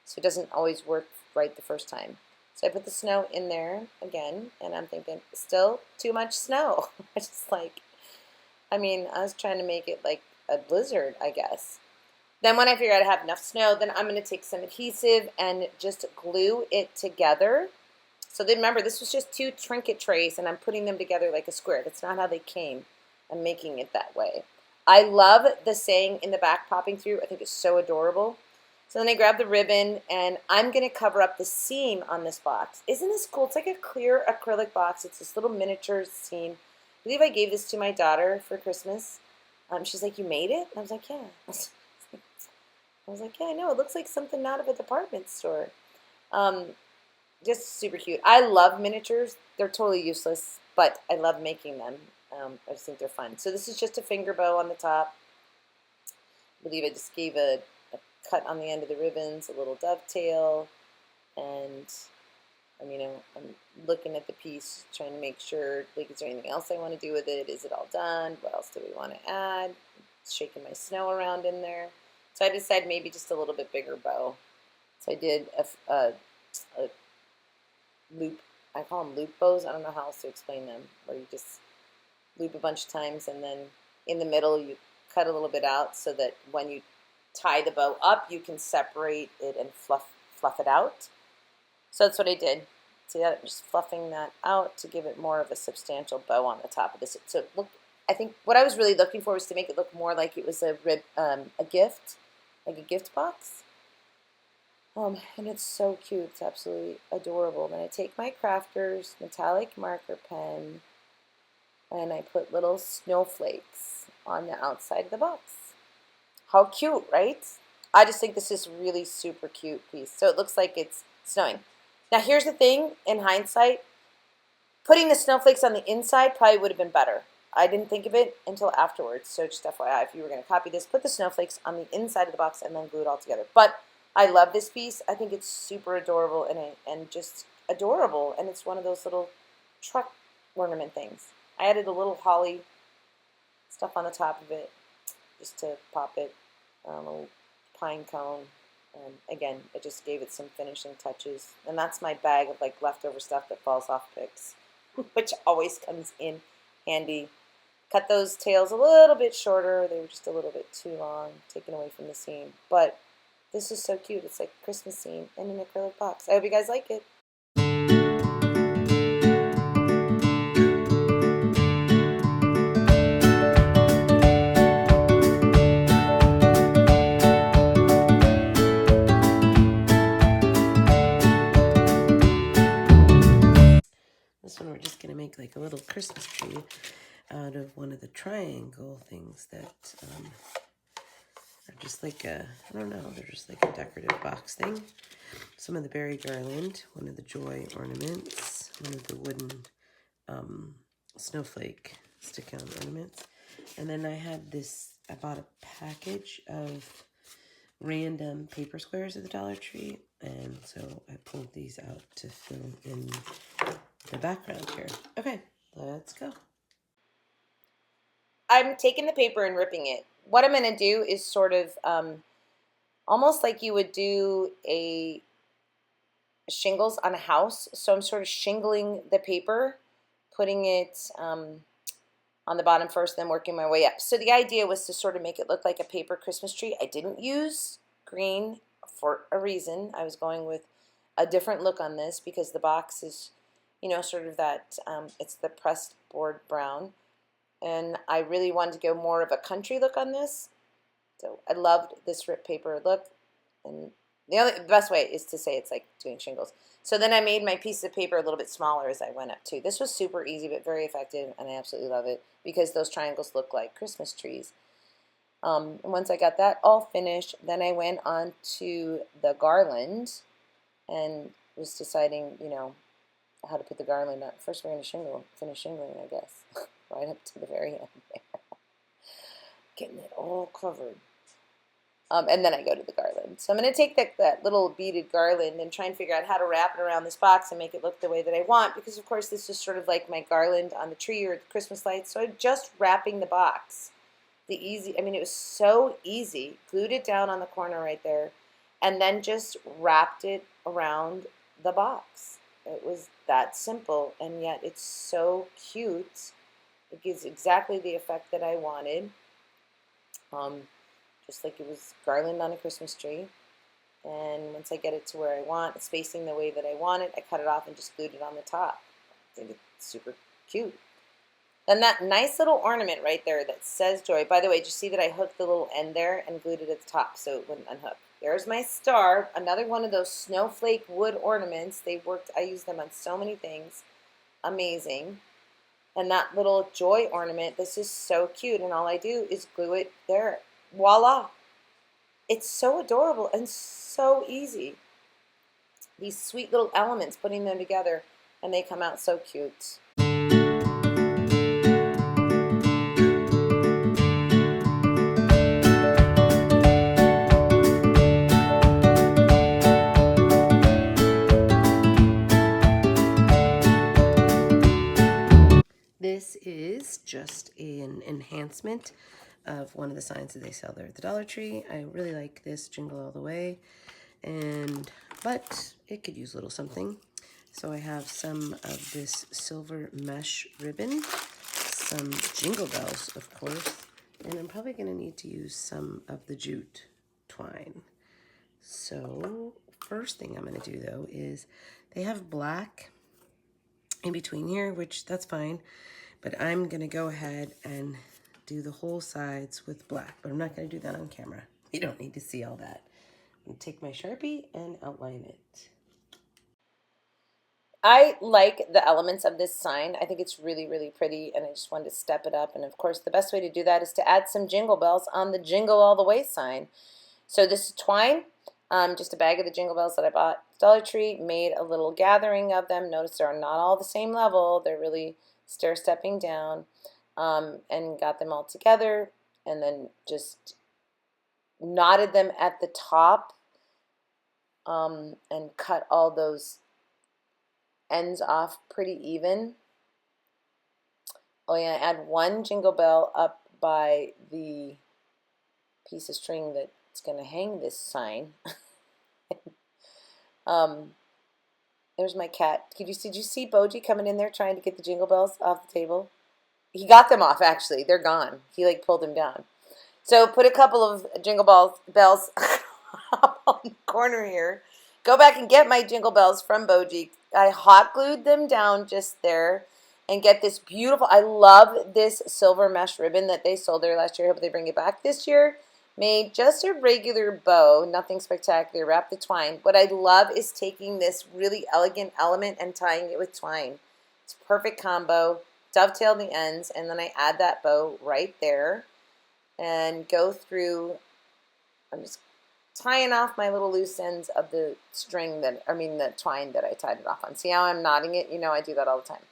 Speaker 1: So it doesn't always work right the first time. So I put the snow in there again, and I'm thinking, still too much snow. I just like, I mean, I was trying to make it like a blizzard, I guess. Then when I figure out I have enough snow, then I'm going to take some adhesive and just glue it together. So then remember, this was just 2 trinket trays, and I'm putting them together like a square. That's not how they came. I'm making it that way. I love the saying in the back popping through. I think it's so adorable. So then I grab the ribbon, and I'm going to cover up the seam on this box. Isn't this cool? It's like a clear acrylic box. It's this little miniature seam. I believe I gave this to my daughter for Christmas. She's like, you made it? And I was like, yeah. I was like, yeah, I know. It looks like something out of a department store. Just super cute. I love miniatures. They're totally useless, but I love making them. I just think they're fun. So this is just a finger bow on the top. I believe I just gave a cut on the end of the ribbons, a little dovetail, and I'm looking at the piece, trying to make sure, like, is there anything else I want to do with it? Is it all done? What else do we want to add? Shaking my snow around in there. So I decided maybe just a little bit bigger bow. So I did a loop. I call them loop bows. I don't know how else to explain them, where you just loop a bunch of times, and then in the middle you cut a little bit out so that when you tie the bow up, you can separate it and fluff it out. So that's what I did. See that? I'm just fluffing that out to give it more of a substantial bow on the top of this. So look, I think what I was really looking for was to make it look more like it was a gift, like a gift box. And it's so cute. It's absolutely adorable. Then I take my Crafters metallic marker pen, and I put little snowflakes on the outside of the box. How cute, right? I just think this is really super cute piece. So it looks like it's snowing. Now here's the thing, in hindsight, putting the snowflakes on the inside probably would have been better. I didn't think of it until afterwards. So just FYI, if you were going to copy this, put the snowflakes on the inside of the box and then glue it all together. But I love this piece. I think it's super adorable and just adorable. And it's one of those little truck ornament things. I added a little holly stuff on the top of it just to pop it, a little pine cone. And again, I just gave it some finishing touches. And that's my bag of like leftover stuff that falls off picks, which always comes in handy. Cut those tails a little bit shorter. They were just a little bit too long, taken away from the seam. But this is so cute. It's like a Christmas seam in an acrylic box. I hope you guys like it.
Speaker 2: This one we're just going to make like a little Christmas tree out of one of the triangle things that are just like a, I don't know, they're just like a decorative box thing. Some of the berry garland, one of the joy ornaments, one of the wooden snowflake stick-on ornaments. And then I bought a package of random paper squares at the Dollar Tree. And so I pulled these out to fill in the background here. Okay, let's go.
Speaker 1: I'm taking the paper and ripping it. What I'm going to do is sort of almost like you would do a shingles on a house. So I'm sort of shingling the paper, putting it on the bottom first, then working my way up. So the idea was to sort of make it look like a paper Christmas tree. I didn't use green for a reason. I was going with a different look on this because the box is, you know, sort of that, it's the pressed board brown. And I really wanted to go more of a country look on this. So I loved this ripped paper look. And the best way is to say it's like doing shingles. So then I made my piece of paper a little bit smaller as I went up too. This was super easy but very effective, and I absolutely love it because those triangles look like Christmas trees. And once I got that all finished, then I went on to the garland and was deciding, you know, how to put the garland on. First we're going to finish shingling, I guess, right up to the very end there. Getting it all covered. And then I go to the garland. So I'm going to take that little beaded garland and try and figure out how to wrap it around this box and make it look the way that I want, because of course this is sort of like my garland on the tree or the Christmas lights. So I'm just wrapping the box. I mean, it was so easy. Glued it down on the corner right there and then just wrapped it around the box. It was that simple, and yet it's so cute. It gives exactly the effect that I wanted. Just like it was garland on a Christmas tree. And once I get it to where I want, it's facing the way that I want it, I cut it off and just glued it on the top. I think it's super cute. Then that nice little ornament right there that says joy. By the way, did you see that I hooked the little end there and glued it at the top so it wouldn't unhook? There's my star, another one of those snowflake wood ornaments. They worked, I used them on so many things. Amazing. And that little joy ornament, this is so cute, and all I do is glue it there. Voila. It's so adorable and so easy. These sweet little elements, putting them together, and they come out so cute.
Speaker 2: This is just an enhancement of one of the signs that they sell there at the Dollar Tree. I really like this Jingle All the Way, but it could use a little something. So I have some of this silver mesh ribbon, some jingle bells, of course, and I'm probably going to need to use some of the jute twine. So first thing I'm going to do though is they have black in between here, which that's fine, but I'm going to go ahead and do the whole sides with black, but I'm not going to do that on camera. You don't need to see all that. I'm going to take my Sharpie and outline it.
Speaker 1: I like the elements of this sign. I think it's really, really pretty, and I just wanted to step it up. And of course, the best way to do that is to add some jingle bells on the Jingle All the Way sign. So this is twine, just a bag of the jingle bells that I bought at Dollar Tree, made a little gathering of them. Notice they're not all the same level. They're really stair-stepping down, and got them all together, and then just knotted them at the top, and cut all those ends off pretty even. Oh yeah, add one jingle bell up by the piece of string that's going to hang this sign. There's my cat. Did you see Boji coming in there trying to get the jingle bells off the table? He got them off, actually. They're gone. He like pulled them down. So put a couple of jingle bells up on the corner here. Go back and get my jingle bells from Boji. I hot glued them down just there, and get this beautiful, I love this silver mesh ribbon that they sold there last year. I hope they bring it back this year. Made just a regular bow, nothing spectacular, wrap the twine. What I love is taking this really elegant element and tying it with twine. It's a perfect combo. Dovetail the ends, and then I add that bow right there and go through. I'm just tying off my little loose ends of the string the twine that I tied it off on. See how I'm knotting it? You know I do that all the time.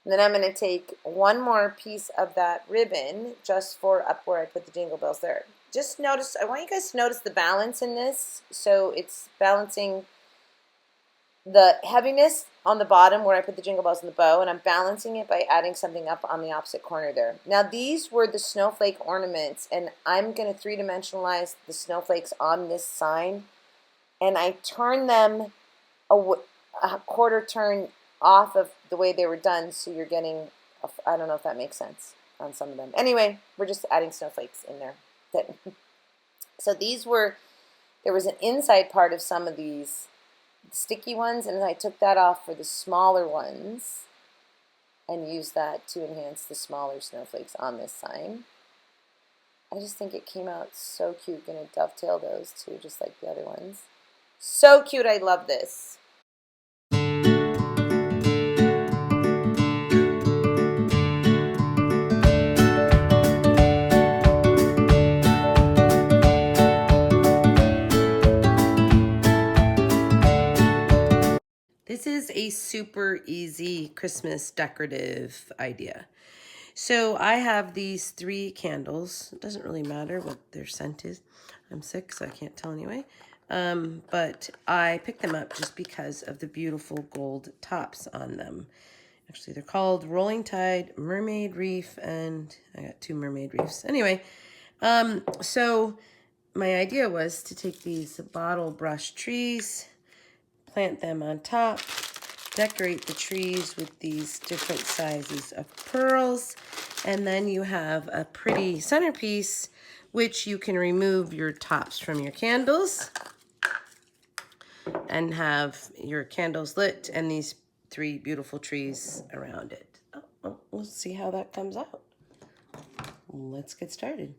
Speaker 1: And then I'm going to take one more piece of that ribbon just for up where I put the jingle bells there. Just notice, I want you guys to notice the balance in this. So it's balancing the heaviness on the bottom where I put the jingle bells and the bow, and I'm balancing it by adding something up on the opposite corner there. Now these were the snowflake ornaments, and I'm going to three-dimensionalize the snowflakes on this sign, and I turn them a quarter turn off of the way they were done, so you're getting, I don't know if that makes sense on some of them. Anyway, we're just adding snowflakes in there. So these were, there was an inside part of some of these sticky ones, and I took that off for the smaller ones and used that to enhance the smaller snowflakes on this sign. I just think it came out so cute. Gonna dovetail those two just like the other ones. So cute, I love this.
Speaker 2: This is a super easy Christmas decorative idea. So I have these 3 candles. It doesn't really matter what their scent is. I'm sick, so I can't tell anyway. But I picked them up just because of the beautiful gold tops on them. Actually, they're called Rolling Tide, Mermaid Reef, and I got 2 mermaid reefs. Anyway, so my idea was to take these bottle brush trees, plant them on top, decorate the trees with these different sizes of pearls, and then you have a pretty centerpiece which you can remove your tops from your candles and have your candles lit and these 3 beautiful trees around it. Oh, we'll see how that comes out. Let's get started.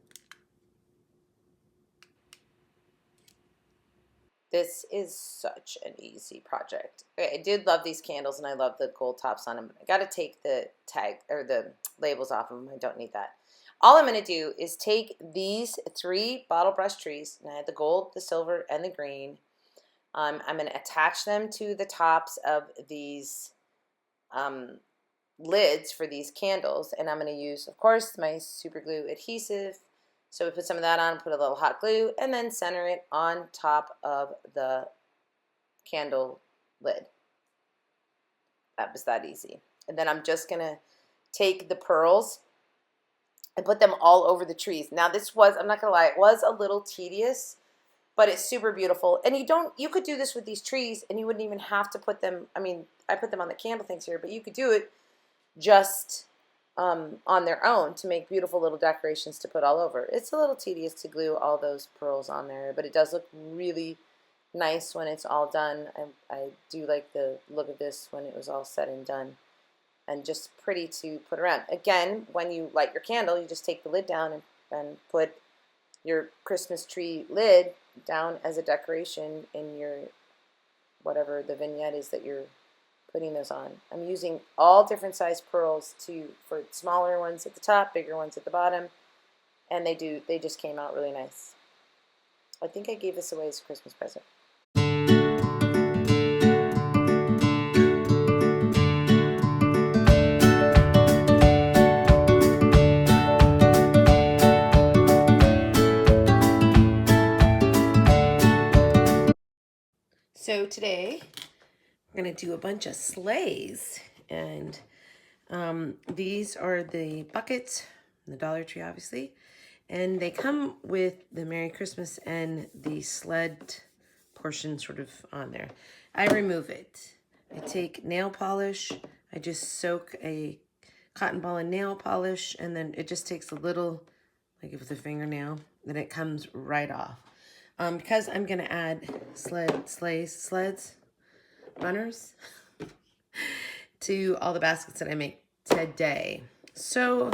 Speaker 1: This is such an easy project. Okay, I did love these candles, and I love the gold tops on them. I got to take the tag or the labels off of them. I don't need that. All I'm going to do is take these 3 bottle brush trees, and I had the gold, the silver, and the green. I'm going to attach them to the tops of these lids for these candles, and I'm going to use, of course, my super glue adhesive. So we put some of that on, put a little hot glue, and then center it on top of the candle lid. That was that easy. And then I'm just gonna take the pearls and put them all over the trees. Now this was, I'm not gonna lie, it was a little tedious, but it's super beautiful. And you could do this with these trees and you wouldn't even have to put them, I mean, I put them on the candle things here, but you could do it just on their own to make beautiful little decorations to put all over. It's a little tedious to glue all those pearls on there, but it does look really nice when it's all done. I do like the look of this when it was all said and done, and just pretty to put around. Again, when you light your candle, you just take the lid down and put your Christmas tree lid down as a decoration in your whatever the vignette is that you're putting those on. I'm using all different size pearls for smaller ones at the top, bigger ones at the bottom, and they just came out really nice. I think I gave this away as a Christmas present.
Speaker 2: So today we're going to do a bunch of sleighs, and these are the buckets, the Dollar Tree obviously, and they come with the Merry Christmas and the sled portion sort of on there. I remove it. I take nail polish, I just soak a cotton ball in nail polish, and then it just takes a little, like with a fingernail, then it comes right off. Because I'm going to add sleds, runners, to all the baskets that I make today. So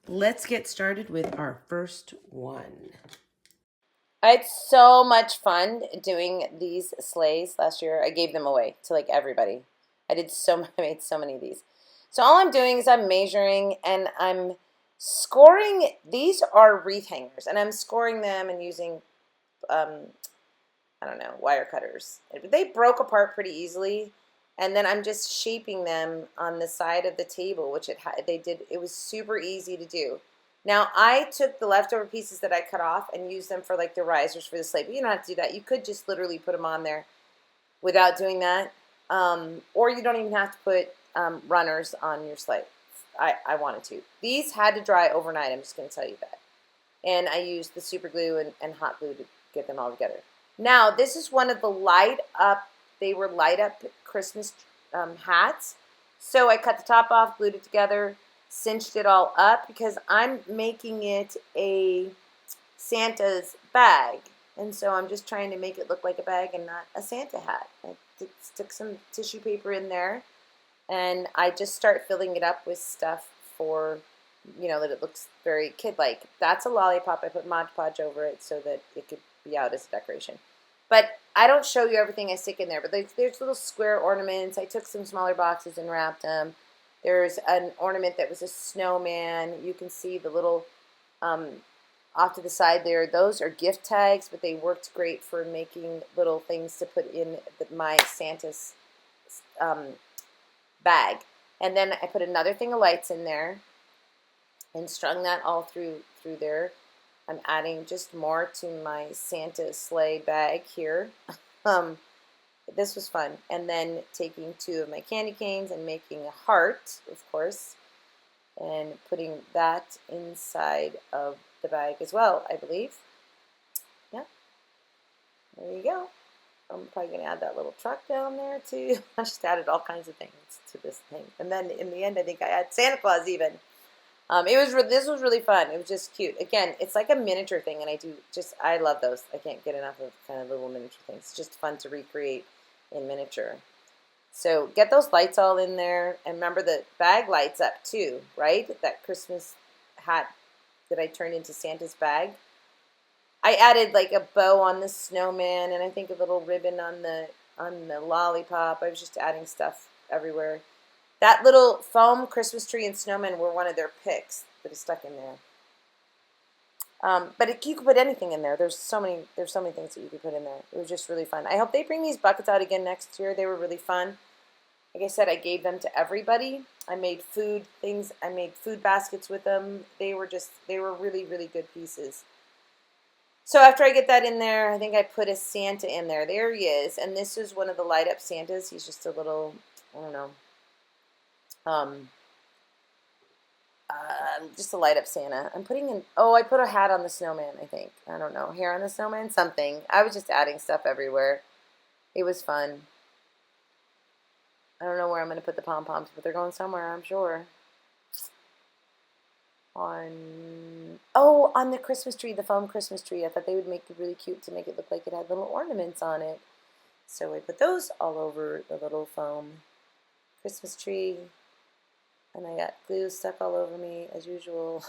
Speaker 2: let's get started with our first one.
Speaker 1: I had so much fun doing these sleighs last year. I gave them away to like everybody. I made so many of these. So all I'm doing is I'm measuring and I'm scoring. These are wreath hangers, and I'm scoring them and using I don't know, wire cutters. They broke apart pretty easily, And then I'm just shaping them on the side of the table, which it was super easy to do. Now, I took the leftover pieces that I cut off and used them for like the risers for the sleigh, but you don't have to do that. You could just literally put them on there without doing that. Or you don't even have to put runners on your sleigh. I wanted to. These had to dry overnight, I'm just going to tell you that. And I used the super glue and hot glue to get them all together. Now, this is one of the they were light up Christmas hats. So I cut the top off, glued it together, cinched it all up because I'm making it a Santa's bag. And so I'm just trying to make it look like a bag and not a Santa hat. I stick some tissue paper in there, and I just start filling it up with stuff for, that it looks very kid-like. That's a lollipop. I put Mod Podge over it so that it could be out as a decoration. But I don't show you everything I stick in there, but there's little square ornaments. I took some smaller boxes and wrapped them. There's an ornament that was a snowman. You can see the little off to the side there. Those are gift tags, but they worked great for making little things to put in my Santa's bag. And then I put another thing of lights in there and strung that all through there. I'm adding just more to my Santa sleigh bag here. This was fun. And then taking 2 of my candy canes and making a heart, of course, and putting that inside of the bag as well, I believe. Yeah. There you go. I'm probably going to add that little truck down there too. I just added all kinds of things to this thing. And then in the end, I think I had Santa Claus even. This was really fun. It was just cute. Again, it's like a miniature thing, and I love those. I can't get enough of kind of little miniature things. It's just fun to recreate in miniature. So get those lights all in there, and remember the bag lights up too, right? That Christmas hat that I turned into Santa's bag. I added like a bow on the snowman, and I think a little ribbon on the lollipop. I was just adding stuff everywhere. That little foam Christmas tree and snowman were one of their picks that is stuck in there. But you could put anything in there. There's so many things that you could put in there. It was just really fun. I hope they bring these buckets out again next year. They were really fun. Like I said, I gave them to everybody. I made food things. I made food baskets with them. They were really, really good pieces. So after I get that in there, I think I put a Santa in there. There he is. And this is one of the light up Santas. He's just a little, I don't know, just a light up Santa. I'm putting in, I put a hat on the snowman, I think. I don't know, hair on the snowman, something. I was just adding stuff everywhere. It was fun. I don't know where I'm going to put the pom-poms, but they're going somewhere, I'm sure. On the Christmas tree, the foam Christmas tree. I thought they would make it really cute to make it look like it had little ornaments on it. So I put those all over the little foam Christmas tree. And I got glue stuck all over me, as usual.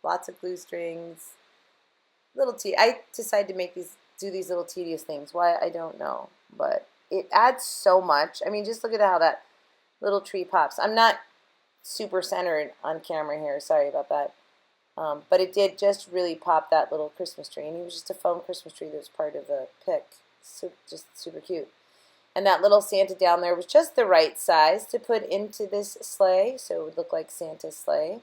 Speaker 1: Lots of glue strings. I decided to do these little tedious things. Why, I don't know. But it adds so much. I mean, just look at how that little tree pops. I'm not super centered on camera here. Sorry about that. But it did just really pop that little Christmas tree. And it was just a foam Christmas tree that was part of a pick. So, just super cute. And that little Santa down there was just the right size to put into this sleigh, so it would look like Santa's sleigh.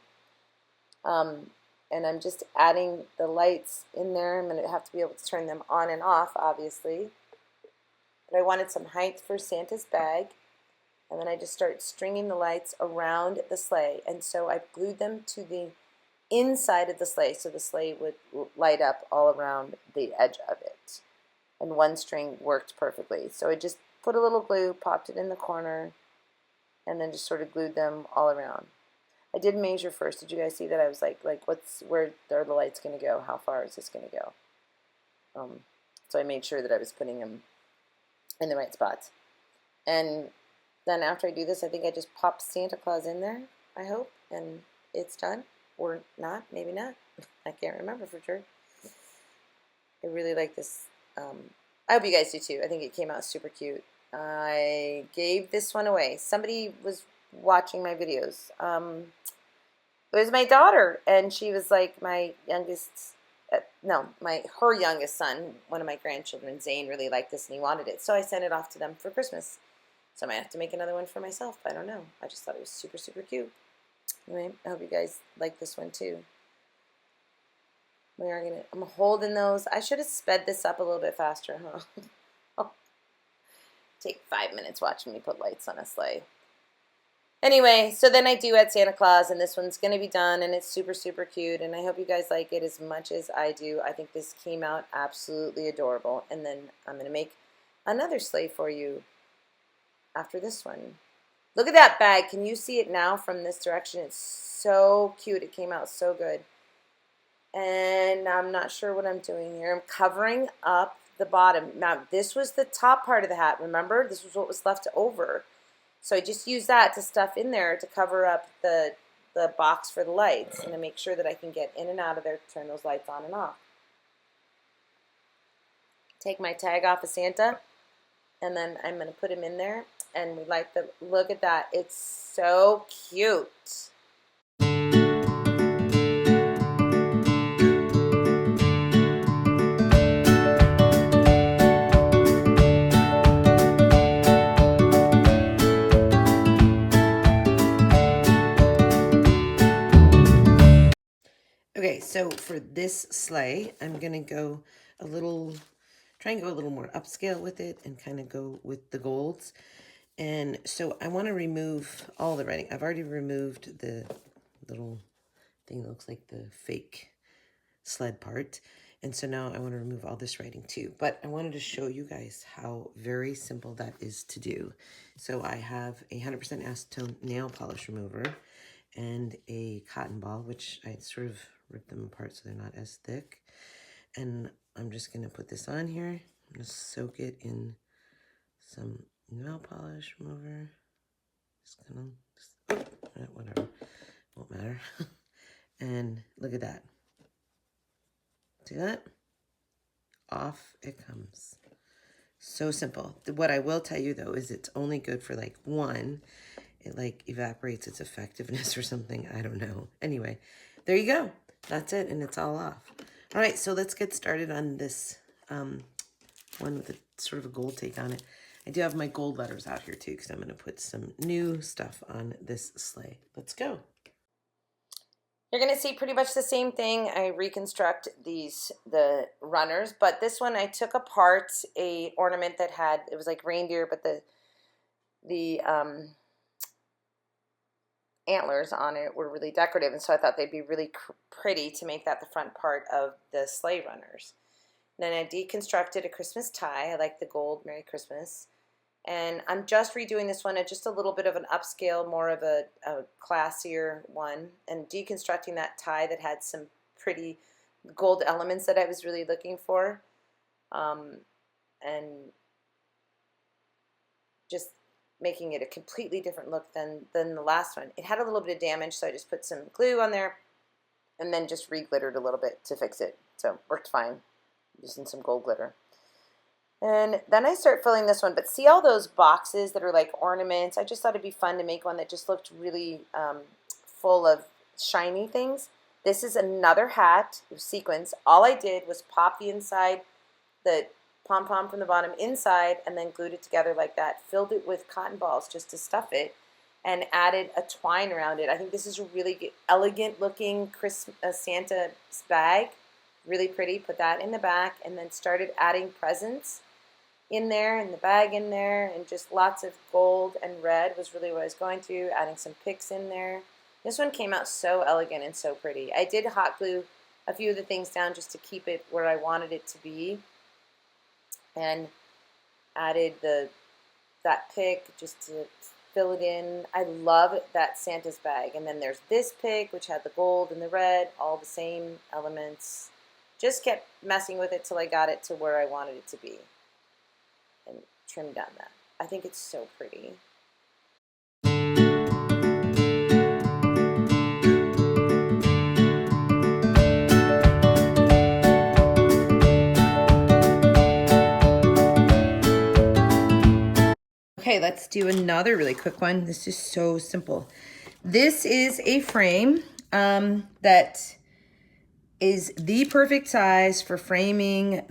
Speaker 1: And I'm just adding the lights in there. I'm going to have to be able to turn them on and off, obviously. But I wanted some height for Santa's bag. And then I just start stringing the lights around the sleigh. And so I glued them to the inside of the sleigh, so the sleigh would light up all around the edge of it. And one string worked perfectly. So I just put a little glue, popped it in the corner, and then just sort of glued them all around. I did measure first. Did you guys see that? I was like, where are the lights going to go? How far is this going to go? So I made sure that I was putting them in the right spots. And then after I do this, I think I just pop Santa Claus in there, I hope, and it's done. Or not, maybe not. I can't remember for sure. I really like this. I hope you guys do too. I think it came out super cute. I gave this one away. Somebody was watching my videos. It was my daughter, and she was like my youngest, her youngest son, one of my grandchildren, Zane, really liked this, and he wanted it. So I sent it off to them for Christmas. So I might have to make another one for myself. I don't know. I just thought it was super, super cute. Anyway, I hope you guys like this one too. I'm holding those. I should have sped this up a little bit faster, huh? Oh, take 5 minutes watching me put lights on a sleigh. Anyway, so then I do add Santa Claus, and this one's going to be done, and it's super, super cute, and I hope you guys like it as much as I do. I think this came out absolutely adorable, and then I'm going to make another sleigh for you after this one. Look at that bag. Can you see it now from this direction? It's so cute. It came out so good. And I'm not sure what I'm doing here. I'm covering up the bottom. Now, this was the top part of the hat. Remember? This was what was left over. So I just use that to stuff in there to cover up the box for the lights and to make sure that I can get in and out of there to turn those lights on and off. Take my tag off of Santa, and then I'm going to put him in there, and we light the, look at that. It's so cute.
Speaker 2: Okay, so for this sleigh, I'm going to go try and go a little more upscale with it and kind of go with the golds. And so I want to remove all the writing. I've already removed the little thing that looks like the fake sled part. And so now I want to remove all this writing too. But I wanted to show you guys how very simple that is to do. So I have a 100% acetone nail polish remover and a cotton ball, which I sort of rip them apart so they're not as thick. And I'm just going to put this on here. I'm going to soak it in some nail polish remover. Whatever, won't matter. And look at that. See that? Off it comes. So simple. What I will tell you though is it's only good for like one. It like evaporates its effectiveness or something. I don't know. Anyway, there you go. That's it, and it's all off. All right, so let's get started on this one with a sort of a gold take on it. I do have my gold letters out here too because I'm going to put some new stuff on this sleigh. Let's go.
Speaker 1: You're going to see pretty much the same thing. I reconstruct the runners, but this one I took apart a ornament that had, it was like reindeer, but the antlers on it were really decorative, and so I thought they'd be really pretty to make that the front part of the sleigh runners. And then I deconstructed a Christmas tie. I like the gold Merry Christmas. And I'm just redoing this one at just a little bit of an upscale, more of a classier one, and deconstructing that tie that had some pretty gold elements that I was really looking for. And just making it a completely different look than the last one. It had a little bit of damage, so I just put some glue on there and then just re-glittered a little bit to fix it. So it worked fine, using some gold glitter. And then I start filling this one, but see all those boxes that are like ornaments? I just thought it'd be fun to make one that just looked really full of shiny things. This is another hat with sequins. All I did was pop the inside, the pom-pom from the bottom inside, and then glued it together like that. Filled it with cotton balls just to stuff it, and added a twine around it. I think this is a really elegant looking Santa bag. Really pretty. Put that in the back, and then started adding presents in there, and the bag in there, and just lots of gold and red was really what I was going to. Adding some picks in there. This one came out so elegant and so pretty. I did hot glue a few of the things down just to keep it where I wanted it to be, and added that pick just to fill it in. I love that Santa's bag. And then there's this pick, which had the gold and the red, all the same elements. Just kept messing with it till I got it to where I wanted it to be, and trimmed down that. I think it's so pretty. Okay, let's do another really quick one. This is so simple. This is a frame that is the perfect size for framing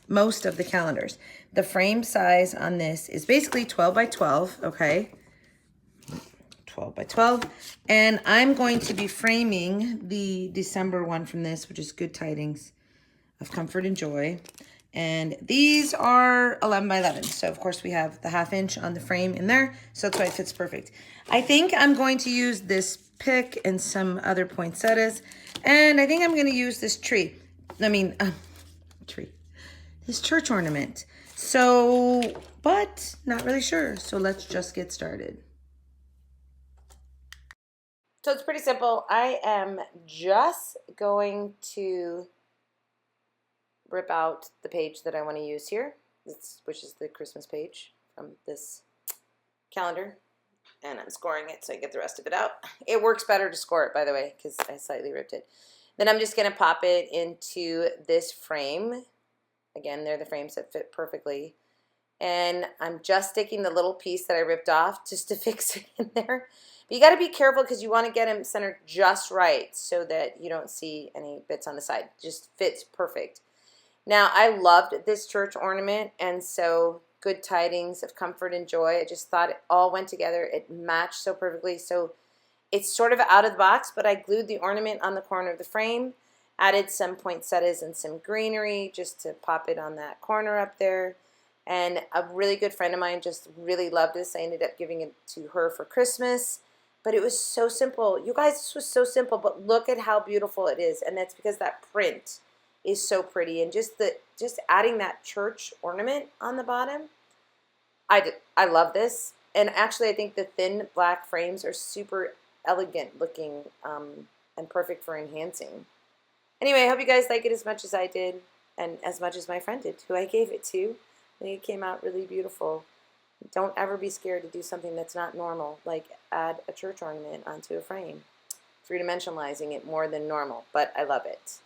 Speaker 1: most of the calendars. The frame size on this is basically 12 by 12, okay? 12 by 12. And I'm going to be framing the December one from this, which is Good Tidings of Comfort and Joy. And these are 11 by 11. So of course we have the 1/2 inch on the frame in there. So that's why it fits perfect. I think I'm going to use this pick and some other poinsettias. And I think I'm going to use this tree. Tree. This church ornament. So, but not really sure. So let's just get started. So it's pretty simple. I am just going to rip out the page that I want to use here, which is the Christmas page from this calendar, and I'm scoring it so I get the rest of it out. It works better to score it, by the way, because I slightly ripped it. Then I'm just going to pop it into this frame. Again, they're the frames that fit perfectly. And I'm just sticking the little piece that I ripped off just to fix it in there. But you got to be careful because you want to get them centered just right so that you don't see any bits on the side. Just fits perfect. Now, I loved this church ornament, and so Good Tidings of Comfort and Joy. I just thought it all went together. It matched so perfectly. So it's sort of out of the box, but I glued the ornament on the corner of the frame, added some poinsettias and some greenery just to pop it on that corner up there. And a really good friend of mine just really loved this. I ended up giving it to her for Christmas. But it was so simple. You guys, this was so simple, but look at how beautiful it is. And that's because that print is so pretty. And just adding that church ornament on the bottom, I love this. And actually, I think the thin black frames are super elegant looking and perfect for enhancing. Anyway, I hope you guys like it as much as I did and as much as my friend did, who I gave it to. I think it came out really beautiful. Don't ever be scared to do something that's not normal, like add a church ornament onto a frame. Three-dimensionalizing it more than normal, but I love it.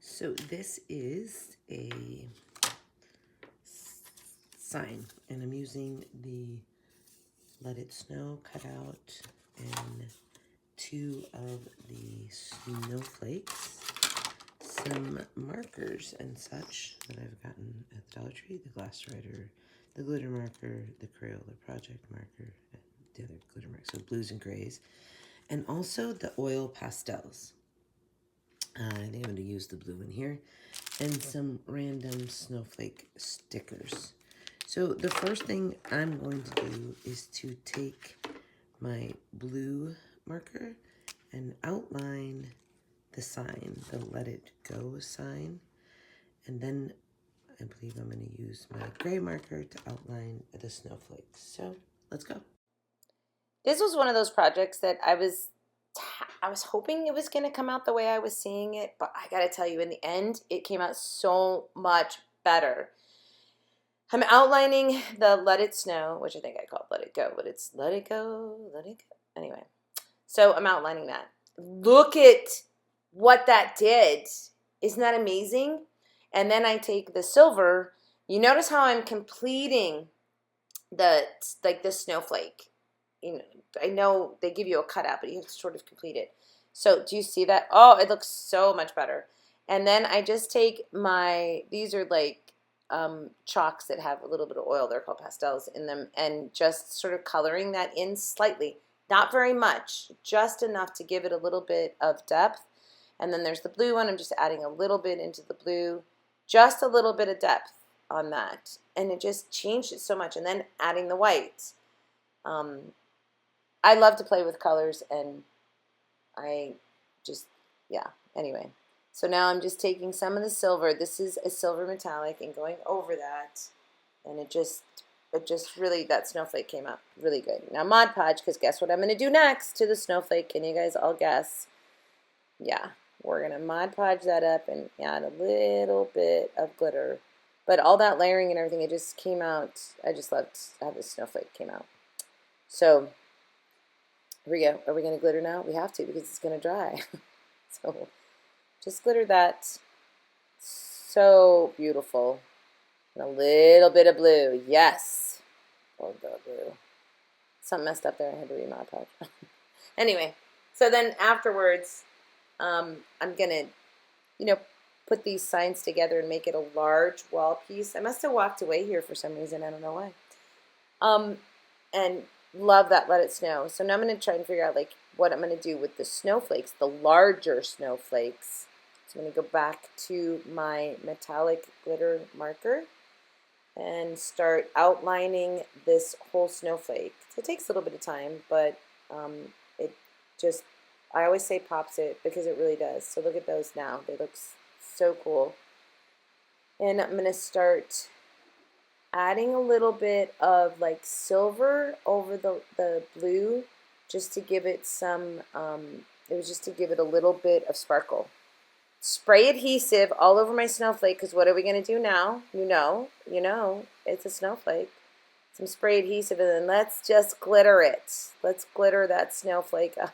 Speaker 2: So this is a sign, and I'm using the Let It Snow cutout and 2 of the snowflakes, some markers and such that I've gotten at the Dollar Tree, the glass writer, the glitter marker, the Crayola project marker, and the other glitter marker, so blues and grays, and also the oil pastels. I think I'm going to use the blue in here, and some random snowflake stickers. So the first thing I'm going to do is to take my blue marker and outline the sign, the Let It Go sign, and then I believe I'm going to use my gray marker to outline the snowflakes. So let's go.
Speaker 1: This was one of those projects that I was hoping it was going to come out the way I was seeing it, but I got to tell you, in the end, it came out so much better. I'm outlining the Let It Snow, which I think I called Let It Go, but it's Let It Go, Let It Go. Anyway, so I'm outlining that. Look at what that did. Isn't that amazing? And then I take the silver. You notice how I'm completing the snowflake. You know, I know they give you a cutout, but you have to sort of complete it. So do you see that? Oh, it looks so much better. And then I just take these are like chalks that have a little bit of oil. They're called pastels in them, and just sort of coloring that in slightly. Not very much, just enough to give it a little bit of depth. And then there's the blue one. I'm just adding a little bit into the blue, just a little bit of depth on that. And it just changed it so much. And then adding the white. I love to play with colors, and I just, yeah, anyway. So now I'm just taking some of the silver. This is a silver metallic, and going over that, and it just really, that snowflake came out really good. Now Mod Podge, because guess what I'm going to do next to the snowflake? Can you guys all guess? Yeah, we're going to Mod Podge that up and add a little bit of glitter. But all that layering and everything, it just came out. I just loved how the snowflake came out. So here we go. Are we going to glitter now? We have to, because it's going to dry. So just glitter that So beautiful. And a little bit of blue. Yes. Oh, the blue. Something messed up there. I had to read my pouch. Anyway, so then afterwards, I'm going to, put these signs together and make it a large wall piece. I must have walked away here for some reason. I don't know why. And love that Let It Snow. So now I'm going to try and figure out like what I'm going to do with the snowflakes, the larger snowflakes. So I'm going to go back to my metallic glitter marker and start outlining this whole snowflake. So it takes a little bit of time, but it just, I always say pops it because it really does. So look at those now. They look so cool. And I'm going to start adding a little bit of like silver over the blue just to give it some, it was just to give it a little bit of sparkle. Spray adhesive all over my snowflake because what are we going to do now? You know, it's a snowflake. Some spray adhesive and then let's just glitter it. Let's glitter that snowflake up.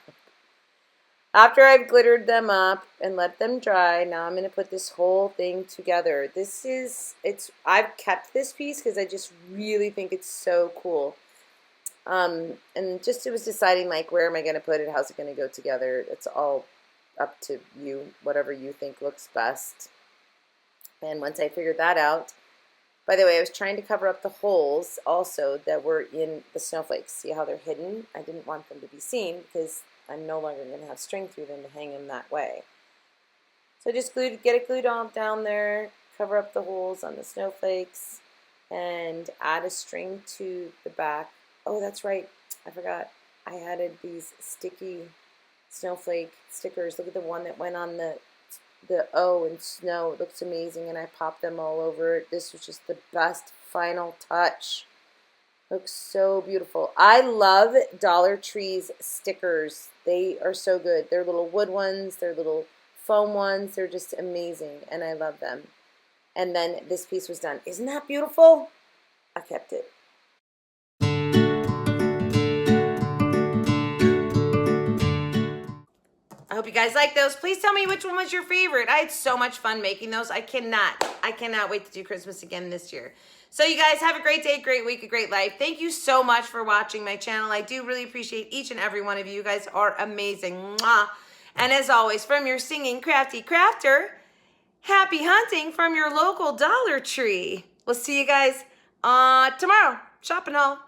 Speaker 1: After I've glittered them up and let them dry, now I'm going to put this whole thing together. I've kept this piece because I just really think it's so cool. And just it was deciding like where am I going to put it, how's it going to go together. It's all up to you, whatever you think looks best. And once I figured that out, by the way, I was trying to cover up the holes also that were in the snowflakes. See how they're hidden? I didn't want them to be seen because I'm no longer going to have string through them to hang them that way. So just get it glued on down there, cover up the holes on the snowflakes, and add a string to the back. Oh, that's right. I forgot. I added these sticky snowflake stickers. Look at the one that went on the O in snow. It looks amazing, and I popped them all over. This was just the best final touch. Looks so beautiful. I love Dollar Tree's stickers. They are so good. They're little wood ones. They're little foam ones. They're just amazing, and I love them. And then this piece was done. Isn't that beautiful? I kept it. I hope you guys like those. Please tell me which one was your favorite. I had so much fun making those. I cannot wait to do Christmas again this year. So you guys have a great day, great week, a great life. Thank you so much for watching my channel. I do really appreciate each and every one of you. You guys are amazing. Mwah. And as always, from your singing crafty crafter, happy hunting from your local Dollar Tree. We'll see you guys tomorrow. Shopping haul.